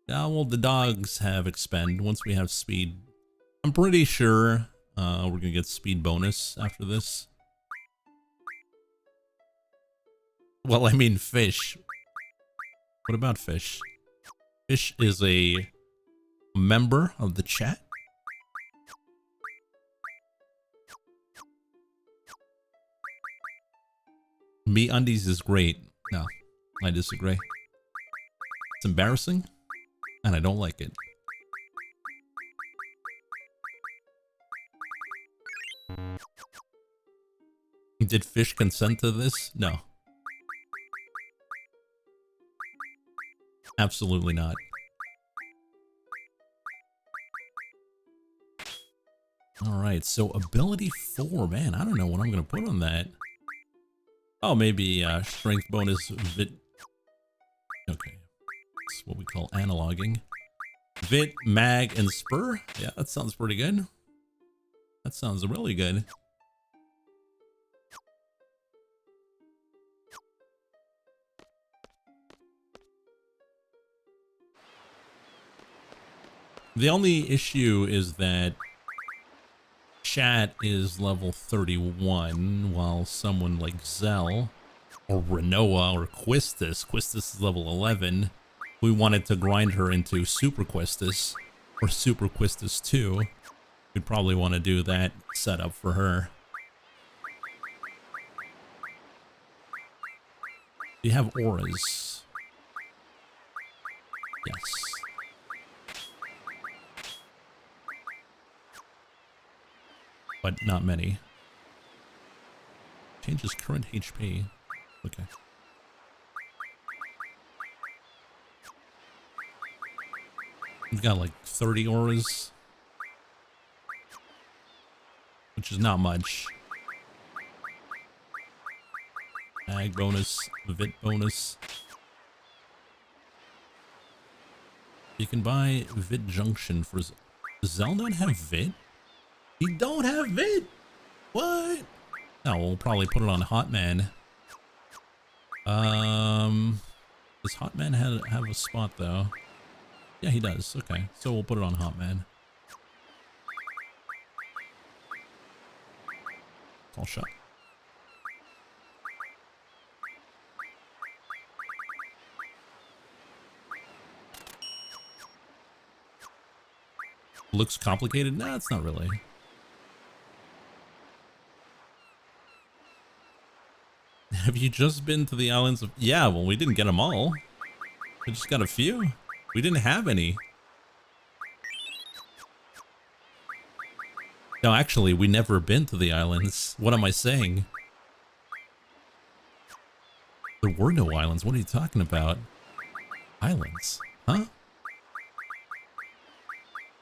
Yeah, well, the dogs have expend once we have speed. I'm pretty sure we're gonna get speed bonus after this. Well, I mean fish. What about fish? Fish is a member of the chat. Me undies is great. No, I disagree. It's embarrassing, and I don't like it. Did fish consent to this? No. Absolutely not. Alright, so ability 4, man, I don't know what I'm gonna put on that. Oh, maybe strength bonus vit. Okay, that's what we call analogging. Vit, mag, and spur. Yeah, that sounds pretty good. That sounds really good. The only issue is that chat is level 31, while someone like Zell or Renoa or Quistis is level 11. We wanted to grind her into Super Quistis or Super Quistis 2. We'd probably want to do that setup for her. You have auras. Yes. But not many. Changes current HP. Okay. We've got like 30 auras, which is not much. Ag bonus, Vit bonus. You can buy Vit Junction for... Does Zell not have Vit? He don't have Vit? What? No, we'll probably put it on Hotman. Does Hotman have a spot though? Yeah, he does. Okay, so we'll put it on Hotman. All shot. Looks complicated? Nah, it's not really. Have you just been to the islands of... Yeah, well, we didn't get them all. We just got a few. We didn't have any. No, actually, we never been to the islands. What am I saying? There were no islands. What are you talking about? Islands? Huh?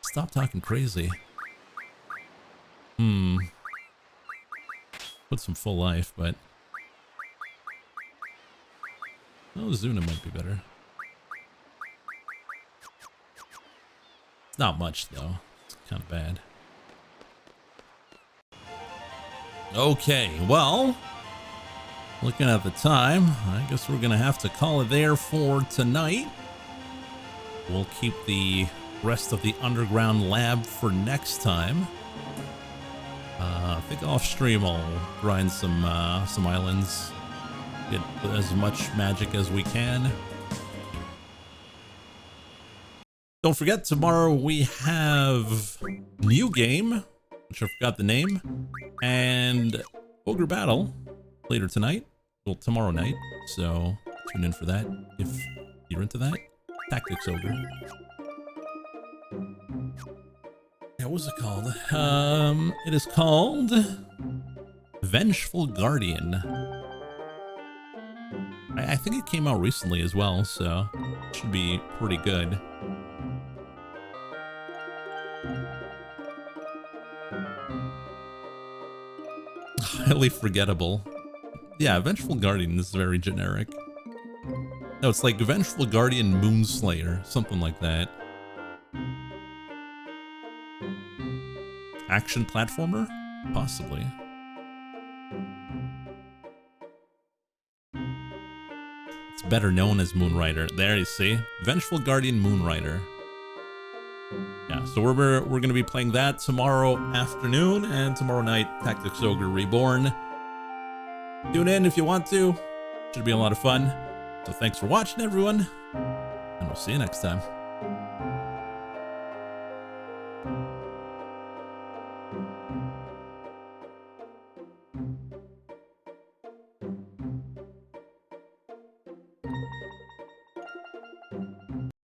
Stop talking crazy. Put some full life, but... Oh, Zuna might be better. It's not much, though. It's kind of bad. Okay, well... Looking at the time, I guess we're gonna have to call it there for tonight. We'll keep the rest of the underground lab for next time. I think off stream I'll grind some islands. Get as much magic as we can. Don't forget, tomorrow we have new game, which I forgot the name, and Ogre Battle later tonight. Well, tomorrow night. So tune in for that if you're into that. Tactics Ogre. Yeah, what was it called? It is called Vengeful Guardian. I think it came out recently as well, so it should be pretty good. Highly forgettable. Yeah, Vengeful Guardian is very generic. No, it's like Vengeful Guardian Moonslayer, something like that. Action platformer? Possibly. It's better known as Moonrider. There you see. Vengeful Guardian Moonrider. Yeah, so we're gonna be playing that tomorrow afternoon, and tomorrow night, Tactics Ogre Reborn. Tune in if you want to. Should be a lot of fun. So thanks for watching, everyone, and we'll see you next time.